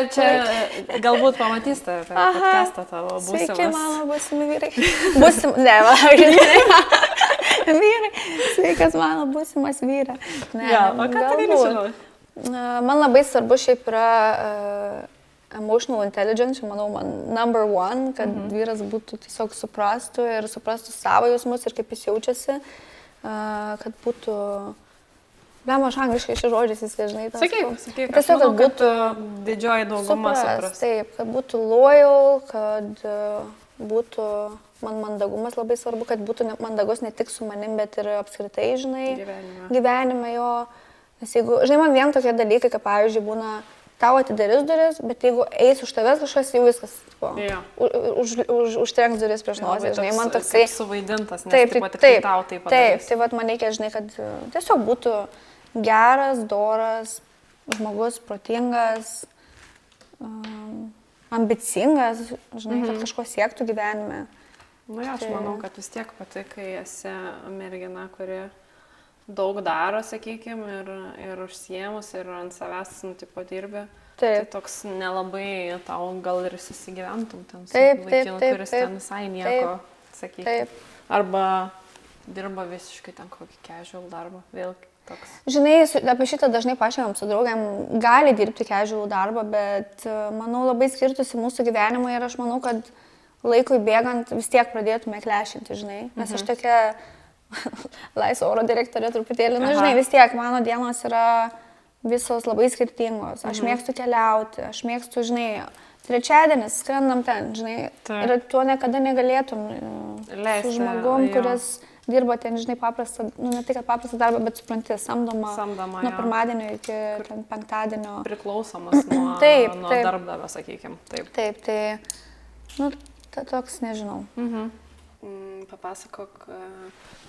galbūt pamatys tą podcastą tavo būsimas. Sveiki, mano būsimi vyrai. Vyrai. Sveikas, mano būsimas vyra. O ką tu gali žinoti? Man labai svarbu šiaip yra emotional intelligence, manau, man number one, kad vyras būtų tiesiog suprastų savo jausmus ir kaip jis jaučiasi, kad būtų, aš angliškai šį žodžiais viską, žinai, sakyk, aš manau, kad būtų didžioji dauguma supras. Taip, kad būtų loyal, kad būtų, man mandagumas labai svarbu, kad būtų mandagus ne tik su manim, bet ir apskritai, žinai, gyvenime jo, nes jeigu, žinai, man vien tokie dalykai, kaip pavyzdžiui, būna tau atidarys duris, bet jeigu eis už tavęs kažkas, jau viskas, užtrenks duris prieš nosį, žinai, man toksai... Kaip suvaidintas, nes taip, tau taip padarys. Tai vat man reikia, žinai, kad tiesiog būtų geras, doras, žmogus, protingas, ambicingas, žinai, kad kažko siektų gyvenime. Aš manau, kad vis tiek pati, kai esi mergina, kuri daug daro, sakykime, ir užsiemus, ir ant savęs, tipo, dirbi. Tai toks nelabai tau gal ir susigyventum ten su vaikinu, kuris ten visai nieko, sakykime. Arba dirba visiškai ten kokį casual darbą, vėl toks. Žinai, apie šitą dažnai pašnekam su draugėm, gali dirbti casual darbą, bet manau labai skirtusi mūsų gyvenimai ir aš manau, kad laikui bėgant vis tiek pradėtume klešinti, žinai, nes aš tokia laisvo oro direktorė truputėlį, žinai, vis tiek mano dienos yra visos labai skirtingos. Aš mėgstu keliauti, aš mėgstu, žinai, trečiadienis skrendam ten, žinai, ir tuo niekada negalėtum su žmogum, kuris dirba ten, žinai, paprastą, ne tai, kad paprastą darbą, bet supranti, samdoma nuo pirmadienio iki penktadienio. Priklausomas nuo darbdavio, sakykime. Taip, tai toks, nežinau. Papasakok,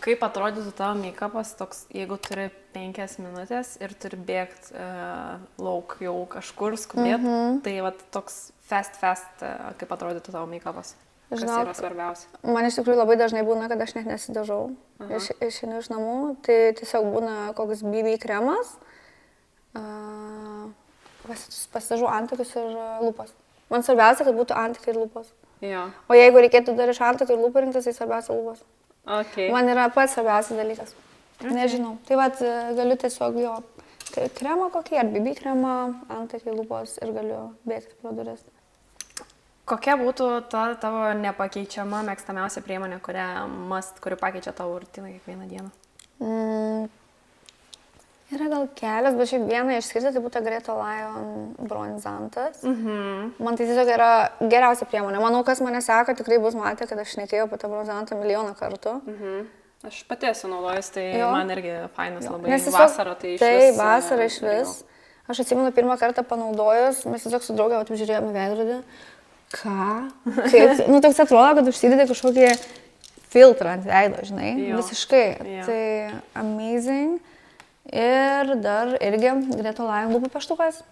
kaip atrodytų tavo make-upas toks, jeigu turi 5 minutės ir turi bėgti lauk jau kažkur skubėti, tai va toks fast, kaip atrodytų tavo make-upas? Kas yra svarbiausia? Man iš tikrųjų labai dažnai būna, kad aš net nesidažau. Išeinu iš namų, tai tiesiog būna koks BB kremas, pasidažau antakius ir lūpas. Man svarbiausia, kad būtų antakiai ir lūpos. O jeigu reikėtų dar iš antakių ir lūpų rinktis, tai svarbiausia lūpos. Man yra pats svarbiausias dalykas. Nežinau. Tai vat galiu tiesiog jo kremą kokį, ar BB kremą, antakiai, lūpos ir galiu bėgti pro duris. Kokia būtų ta tavo nepakeičiama, mėgstamiausia priemonė, kuri pakeičia tavo rutiną kiekvieną dieną? Yra gal kelias, bet šiaip vieną išskirti, tai būtų Greta Lion bronzantas. Man tai tiesiog yra geriausia priemonė. Manau, kas mane seka, tikrai bus matę, kad aš šnekėjau apie tą bronzantą milijoną kartų. Aš pati esu naudojus, tai man irgi fainas labai. Nes vasara tai iš vis. Taip, vasara iš vis. Aš atsimenu pirmą kartą panaudojus, mes tiesiog su draugė apžiūrėjome veidrodį. Ką? Kaip? Toks atrodo, kad užsidedi kažkokį filtrą ant veido, žinai. Visiškai. Tai amazing. Ir dar irgi Greta Lion lūpų pieštukas.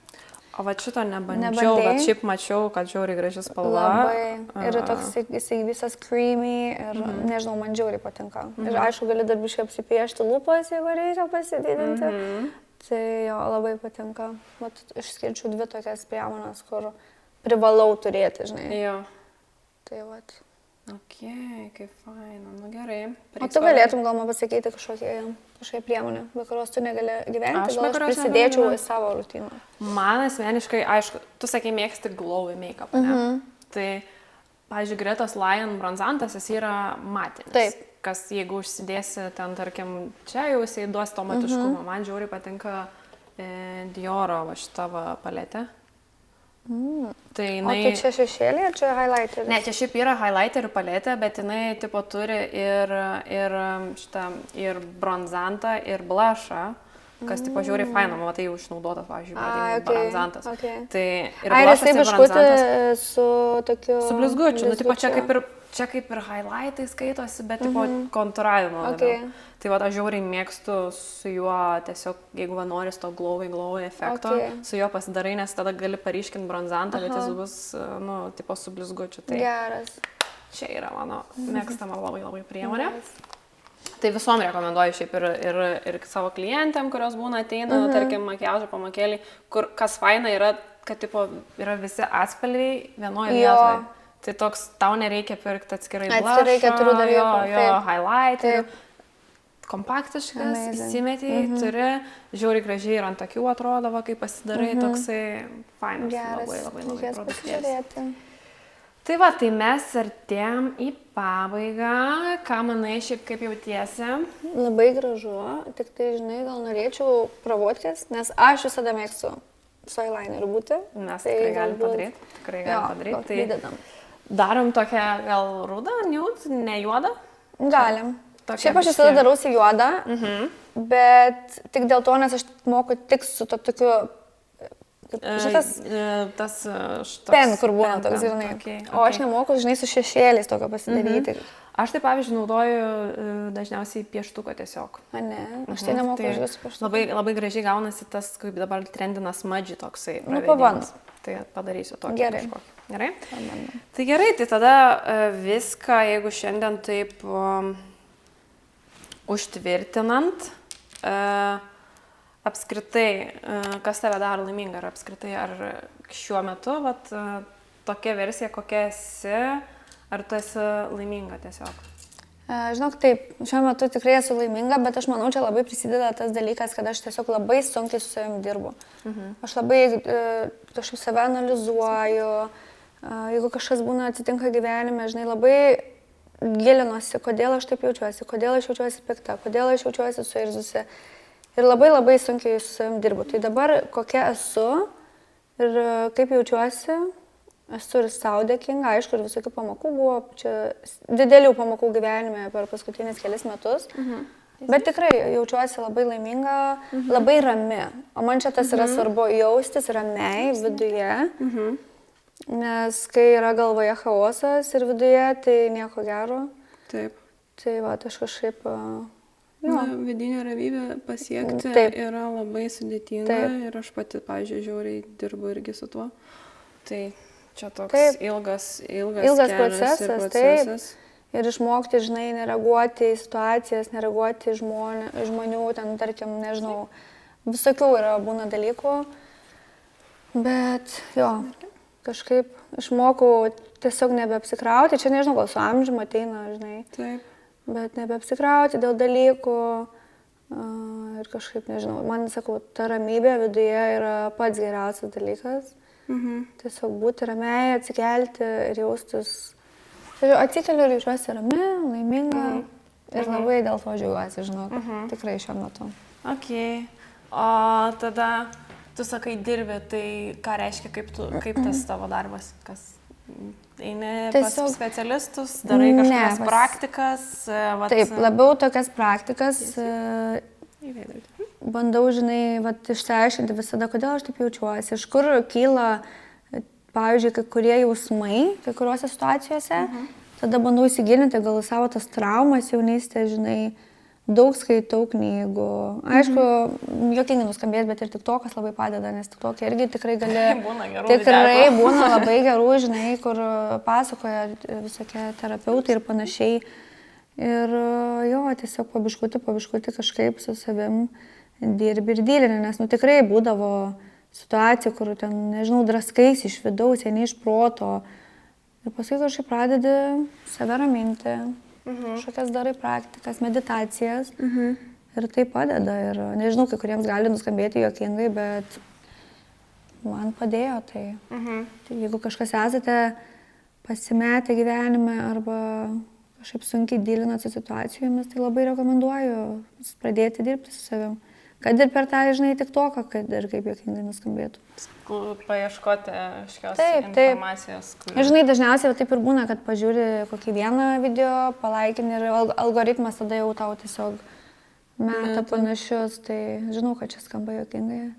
O va šito nebandžiau, Nebandei? bet šiaip mačiau, kad žiauriai graži spalva. Labai. Ir toks jisai visas creamy ir nežinau, man žiauriai patinka. Ir aišku, gali dar biškai apsipiešti lūpas, jeigu reikia pasididinti. Tai jo, labai patinka. Vat išskirčiau 2 tokias priemonės, kur privalau turėti, žinai. Jo. Tai vat. Ok, kaip faina, nu gerai. O tu galėtum gal man pasakyti kažkokią priemonę, be kurios tu negali gyventi, gal aš prisidėčiau į savo rutiną. Man asmeniškai, aišku, tu sakai mėgsti glowy make-up, ne? Tai, pavyzdžiui, Gretos Lyon bronzantas, jis yra matinis. Taip. Kas jeigu užsidėsi ten, tarkim, čia jau jisai duos to matiškumo. Man žiauriai patinka Dioro va šita paletė. Tai jinai... O tai čia šešėlė ar čia highlighteris? Ne, čia šiaip yra highlighterių paletė, bet jinai tipo turi ir bronzantą, ir blushą, kas tipo žiauriai faina, matai jau išnaudotas, pavyzdžiui, bronzantas. Okay. Tai ir ir blushas, jisai ir bronzantas. su tokiu... Su blizgučiu, nu tipo čia kaip ir highlightai skaitosi, bet tipo kontūravimo labiau. Tai va, aš žiauriai mėgstu su juo tiesiog, jeigu va noris to glowy efekto, su juo pasidarai, nes tada gali paryškinti bronzantą, bet jis bus, nu, tipo su blizgučiu. Tai geras. Čia yra mano mėgstama labai priemonė. Tai visom rekomenduoju šiaip ir savo klientėm, kurios būna ateina, tarkim, makiažo pamakėlį, kur kas faina yra, kad tipo yra visi atspalviai vienoje vietoje. Tai toks, tau nereikia pirkti atskirai blush'o, highlighterių. Kompaktiškas, įsimetiai, turi, žiauriai gražiai ir ant akių atrodo, va, kai pasidarai, toksai fainas, labai produktyvus. Tai va, tai mes artėjom į pabaigą, ką manai, šiaip kaip jautiesi? Labai gražu, tik tai, žinai, gal norėčiau provotkės, nes aš visada mėgstu su eyelineriu būti. Mes tikrai galim padaryti. Tai įdedam. Darom tokią gal rudą, nude, ne juodą? Galim. Šiaip aš visada darausi juodą, bet tik dėl to, nes aš moku tik su to tokiu, šitas pen, kur būna toks, žinai. O aš nemoku, žinai, su šešėliais tokio pasidaryti. Aš tai, pavyzdžiui, naudoju dažniausiai pieštuką tiesiog. A ne, aš tai nemoku žiūrėti su pieštuku. Labai gražiai gaunasi tas, kaip dabar trendina smudgy toksai. Nu, pabandom. Tai padarysiu tokį kažkokį. Gerai? Pabandom. Tai gerai, tai tada viską, jeigu šiandien taip užtvirtinant, apskritai, kas tave daro laimingą, ar apskritai, ar šiuo metu, vat, tokia versija, kokia esi, ar tu esi laiminga tiesiog? Žinok, taip, šiuo metu tikrai esu laiminga, bet aš manau, čia labai prisideda tas dalykas, kad aš tiesiog labai sunkiai su savimi dirbu. Aš labai kažkaip save analizuoju, jeigu kažkas būna atsitinka gyvenime, žinai, labai gilinuosi, kodėl aš taip jaučiuosi, kodėl aš jaučiuosi pikta, kodėl aš jaučiuosi suirzusi. Ir labai sunkiai su savimi dirbu. Tai dabar kokia esu ir kaip jaučiuosi, esu ir sau dėkinga, aišku, ir visokių pamokų buvo, čia didelių pamokų gyvenime per paskutinius kelis metus, bet tikrai jaučiuosi labai laiminga, labai rami. O man čia tas yra svarbu jaustis ramiai viduje, nes kai yra galvoje chaosas ir viduje, tai nieko gero. Taip. Tai va, aš kažkaip... Vidinė ramybė pasiekti yra labai sudėtinga ir aš pati, pavyzdžiui, žiauriai dirbu irgi su tuo. Tai čia toks ilgas procesas. Taip. Ir išmokti, žinai, nereaguoti į situacijas, nereaguoti į žmonių, ten, tarkim, nežinau, visokių yra būna dalykų. Bet, kažkaip išmokau tiesiog nebeapsikrauti. Čia, nežinau, gal su amžiumi ateina, žinai. Taip. Bet nebeapsikrauti dėl dalykų ir kažkaip, nežinau, man, sakau, ta ramybė viduje yra pats geriausias dalykas. Tiesiog būti ramiai, atsikelti ir jaustis. Atsikeliu ir jaučiuosi rami, laiminga ir labai dėl to džiaugiuosi, žinok, tikrai šiuo metu. Ok, o tada tu sakai dirbi, tai ką reiškia, kaip tas tavo darbas, kas... Eini pas specialistus, darai kažkokias praktikas? Taip, labiau tokias praktikas. Bandau, žinai, išsiaiškinti visada, kodėl aš taip jaučiuosi, iš kur kyla, pavyzdžiui, kai kurie jausmai, kai kuriuose situacijose. Tada bandau įsigilinti gal savo tas traumas jaunystė, žinai, daug skaitau knygų. Aišku, juokingai nuskambės, bet ir TikTokas labai padeda, nes TikTok'e irgi tikrai gali... Tikrai būna labai gerų, žinai, kur pasakoja visokie terapeutai ir panašiai. Ir jo, tiesiog pabiškuti kažkaip su savim dirbi ir dylini, nes tikrai būdavo situacija, kur ten, nežinau, draskais iš vidaus, ne iš proto. Ir paskui kažkaip pradedi save raminti, kažkokias darai praktikas, meditacijas. Ir tai padeda. Ir nežinau, kai kuriems gali nuskambėti juokingai, bet man padėjo tai. Tai jeigu kažkas esate pasimetę gyvenime arba kažkaip sunkiai dylinat su situacijomis, tai labai rekomenduoju pradėti dirbti su savim. Kad ir per tą, žinai, TikToką, kad ir kaip juokingai nuskambėtų. Paieškoti šios informacijos. Žinai, dažniausiai taip ir būna, kad pažiūri kokį vieną video, palaikini ir algoritmas tada jau tau tiesiog meta panašius. Tai žinau, kad čia skamba juokingai.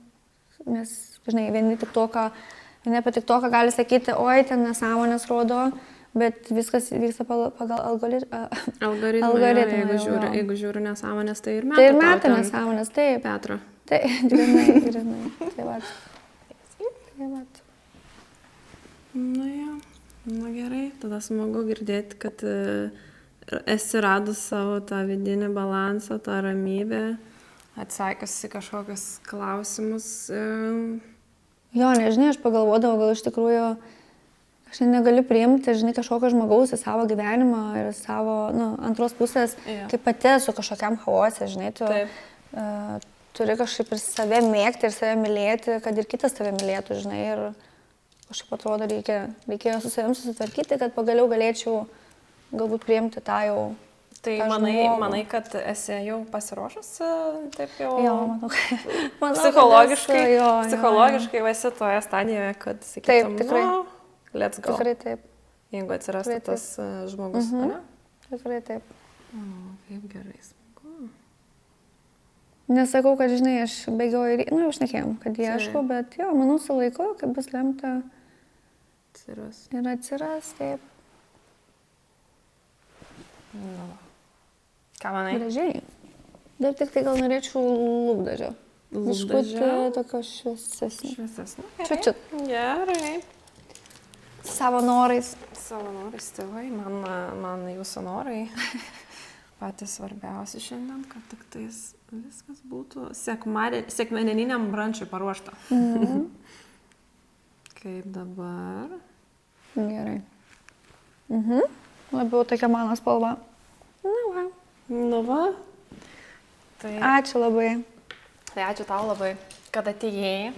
Nes, žinai, vieni apie TikToką gali sakyti, oi, ten nesąmonės rodo. Bet viskas vyksta pagal algoritmą. Jeigu žiūri nesąmonės, tai ir meta. Tai ir meta nesąmonės, taip. Petro. Tai grinai. Tai vat. Nu gerai, tada smagu girdėti, kad esi radus savo tą vidinį balansą, tą ramybę, atsakiusi kažkokius klausimus. Jo, nežinai, aš pagalvodavau, gal iš tikrųjų aš negaliu priimti, žinai, kažkokio žmogaus į savo gyvenimą ir savo, antros pusės, kaip pati su kažkokiam chaose, žinai, tu turi kažkaip ir save mėgti ir save mylėti, kad ir kitas save mylėtų, žinai, ir kažkaip atrodo reikėjo su savim susitvarkyti, kad pagaliau galėčiau galbūt priimti tą jau. Tai manai, kad esi jau pasiruošusi, taip jau psichologiškai esi toje stadijoje, kad sakytum, tikrai. Let's go. Tikrai taip. Jeigu atsirastų tas žmogus, ne? Tikrai taip. Kaip gerai, smagu. Nesakau, kad, žinai, aš bėgioju ir, jau šnekėjom, kad ieškau, bet jo, manau, su laiku, kai bus lemta. Atsiras. Ir atsiras, taip. Ką manai? Gražiai. Dar tik tai gal norėčiau lūpdažio. Biškutį tokio šviesesnio. Čiut. Gerai. Savo norais. Savo norais, tėvai, man jūsų norai patys svarbiausi šiandien, kad tik tais viskas būtų sekmadieniniam brančiui paruošta. Kaip dabar? Gerai. Labiau tokia mano spalva. Nu va. Tai... Ačiū labai. Tai ačiū tau labai, kad atėjai.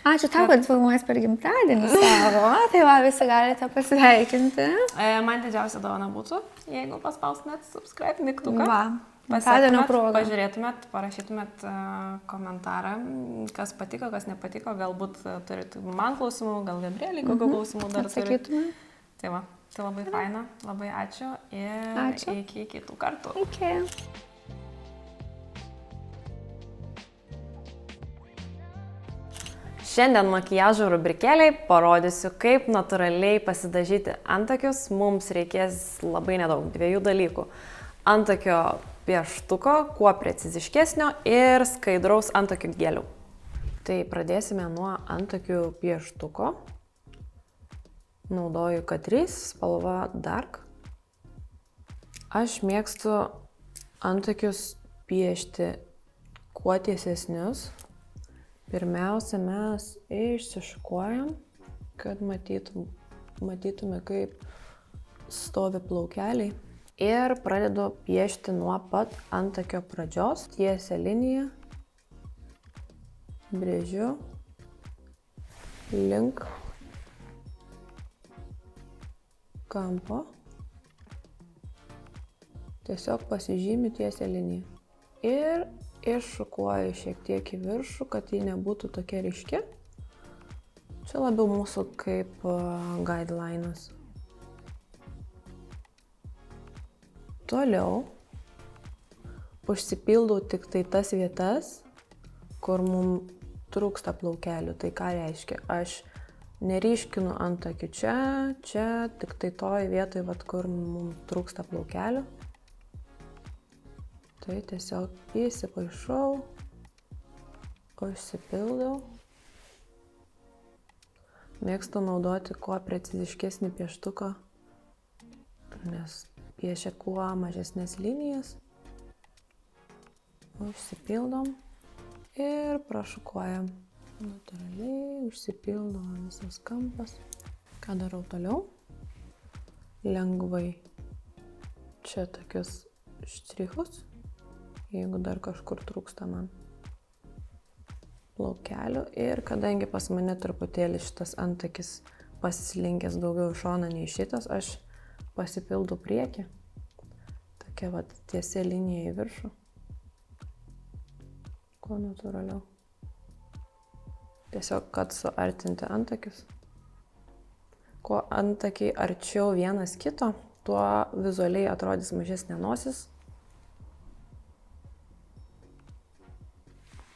Ačiū tau, kad filmuojas per gimtadienį savo. Tai va, visi galite pasveikinti. Man didžiausia dovana būtų, jeigu paspaustumėt subscribe mygtuką. Va, gimtadienio proga. Pažiūrėtumėt, parašytumėt komentarą, kas patiko, kas nepatiko. Galbūt turit man klausimų, gal Gabrielei kokių klausimų dar turit. Tai va, tai labai faina, labai ačiū ir iki kitų kartų. Iki. Šiandien makiažo rubrikėliai parodysiu, kaip natūraliai pasidažyti antakius. Mums reikės labai nedaug, 2 dalykų. Antakio pieštuko, kuo preciziškesnio ir skaidraus antakių gelių. Tai pradėsime nuo antakių pieštuko. Naudoju Catrice, spalva Dark. Aš mėgstu antakius piešti kuo tiesesnius. Pirmiausia, mes išsišukuojam, kad matytume, kaip stovi plaukeliai. Ir pradedu piešti nuo pat antakio pradžios. Tiesia linija. Brėžiu link kampo. Tiesiog pasižymiu tiesia linija. Ir iššukuoju šiek tiek į viršų, kad ji nebūtų tokia ryški. Čia labiau mūsų kaip guidelinas. Toliau užsipildau tik tai tas vietas, kur mums trūksta plaukelių. Tai ką reiškia? Aš neryškinu antakių čia, tik tai toj vietoj, kur mums trūksta plaukelių. Tai tiesiog įsipaišau, užsipildau. Mėgstu naudoti kuo preciziškesnį pieštuką, nes piešia kuo mažesnės linijas. Užsipildom ir prašukuojam. Natūraliai užsipildo visas kampas. Ką darau toliau? Lengvai čia tokius štrichus, jeigu dar kažkur trūksta man plaukelių. Ir kadangi pas mane truputėlį šitas antakis pasislinkęs daugiau į šoną nei šitas, aš pasipildau priekį. Tokia vat tiesia linija į viršų. Kuo natūraliau. Tiesiog, kad suartinti antakius. Kuo antakiai arčiau vienas kito, tuo vizualiai atrodys mažesnė nosis.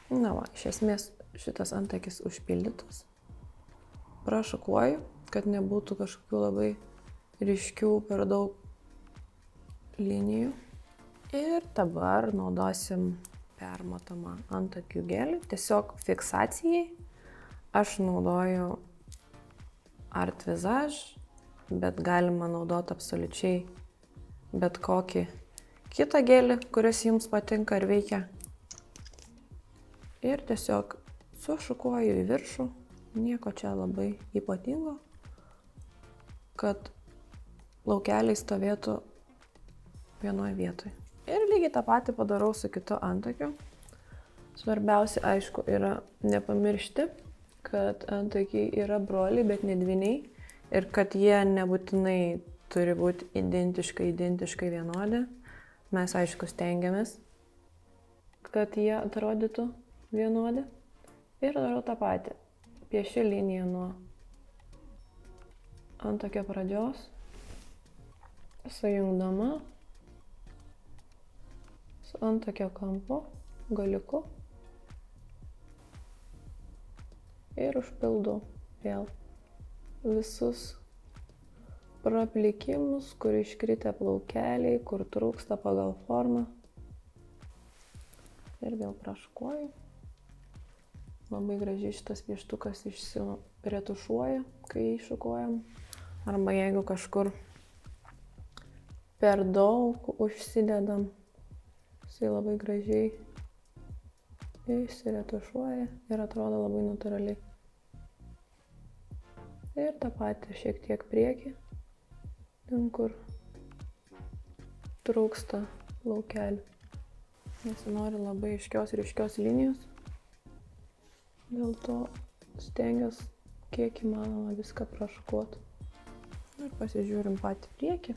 Na va, iš esmės šitas antakis užpildytas. Prašukuoju, kad nebūtų kažkokių labai ryškių per daug linijų. Ir dabar naudosim permatomą antakių gelį. Tiesiog fiksacijai aš naudoju Art Visage, bet galima naudoti absoliučiai bet kokį kitą gelį, kuris jums patinka ir veikia. Ir tiesiog sušukuoju į viršų, nieko čia labai ypatingo, kad plaukeliai stovėtų vienoje vietoje. Ir lygiai tą patį padarau su kitu antakiu. Svarbiausia, aišku, yra nepamiršti, kad antakiai yra broliai, bet ne dvyniai. Ir kad jie nebūtinai turi būti identiškai vienodi. Mes, aišku, stengiamės, kad jie atrodytų vienodi. Ir darau tą patį. Piešiu liniją nuo antakio pradžios, sujungdama su antakio kampu, galiuku. Ir užpildau vėl visus praplikimus, kur iškritę plaukeliai, kur trūksta pagal formą. Ir vėl prašukuoju. Labai gražiai šitas pieštukas išsiretušuoja, kai jį šukuojam. Arba jeigu kažkur per daug užsidedam, jisai labai gražiai išsiretušuoja ir atrodo labai natūraliai. Ir tą patį šiek tiek priekį, ten kur trūksta plaukelių. Nesinori labai aiškios ir ryškios linijos. Dėl to stengiuosi kiek įmanoma viską prašukuoti. Ir pasižiūrim patį priekį.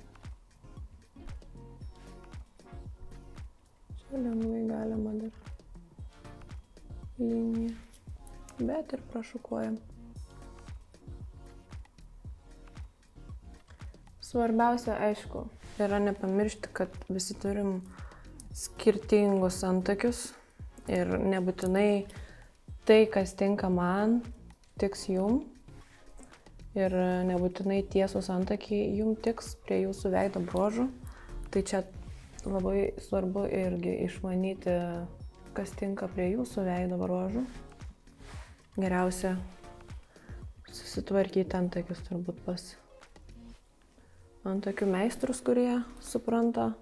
Čia lengvai galima dar liniją, bet ir prašukuojam. Svarbiausia, aišku, yra nepamiršti, kad visi turim skirtingus antakius ir nebūtinai tai, kas tinka man, tiks jum. Ir nebūtinai tiesus antakiai jum tiks prie jūsų veido bruožų. Tai čia labai svarbu irgi išmanyti, kas tinka prie jūsų veido bruožų. Geriausia susitvarkyti antakius turbūt pas antakių meistrus, kurie supranta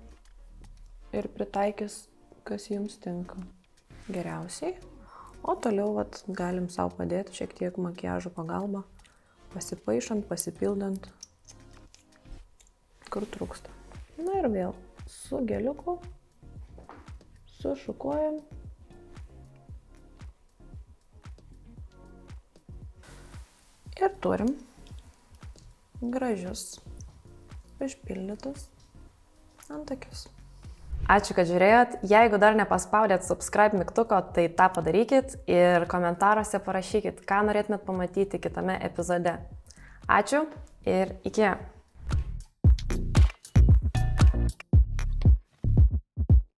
ir pritaikys, kas jums tinka geriausiai. O toliau galim savo padėti šiek tiek makiažo pagalba, pasipaišant, pasipildant, kur trūksta. Na ir vėl su geliuku sušukuojam. Ir turim gražius išpildytus antakius. Ačiū, kad žiūrėjot. Jeigu dar nepaspaudėt subscribe mygtuko, tai tą padarykit ir komentaruose parašykit, ką norėtumėt pamatyti kitame epizode. Ačiū ir iki.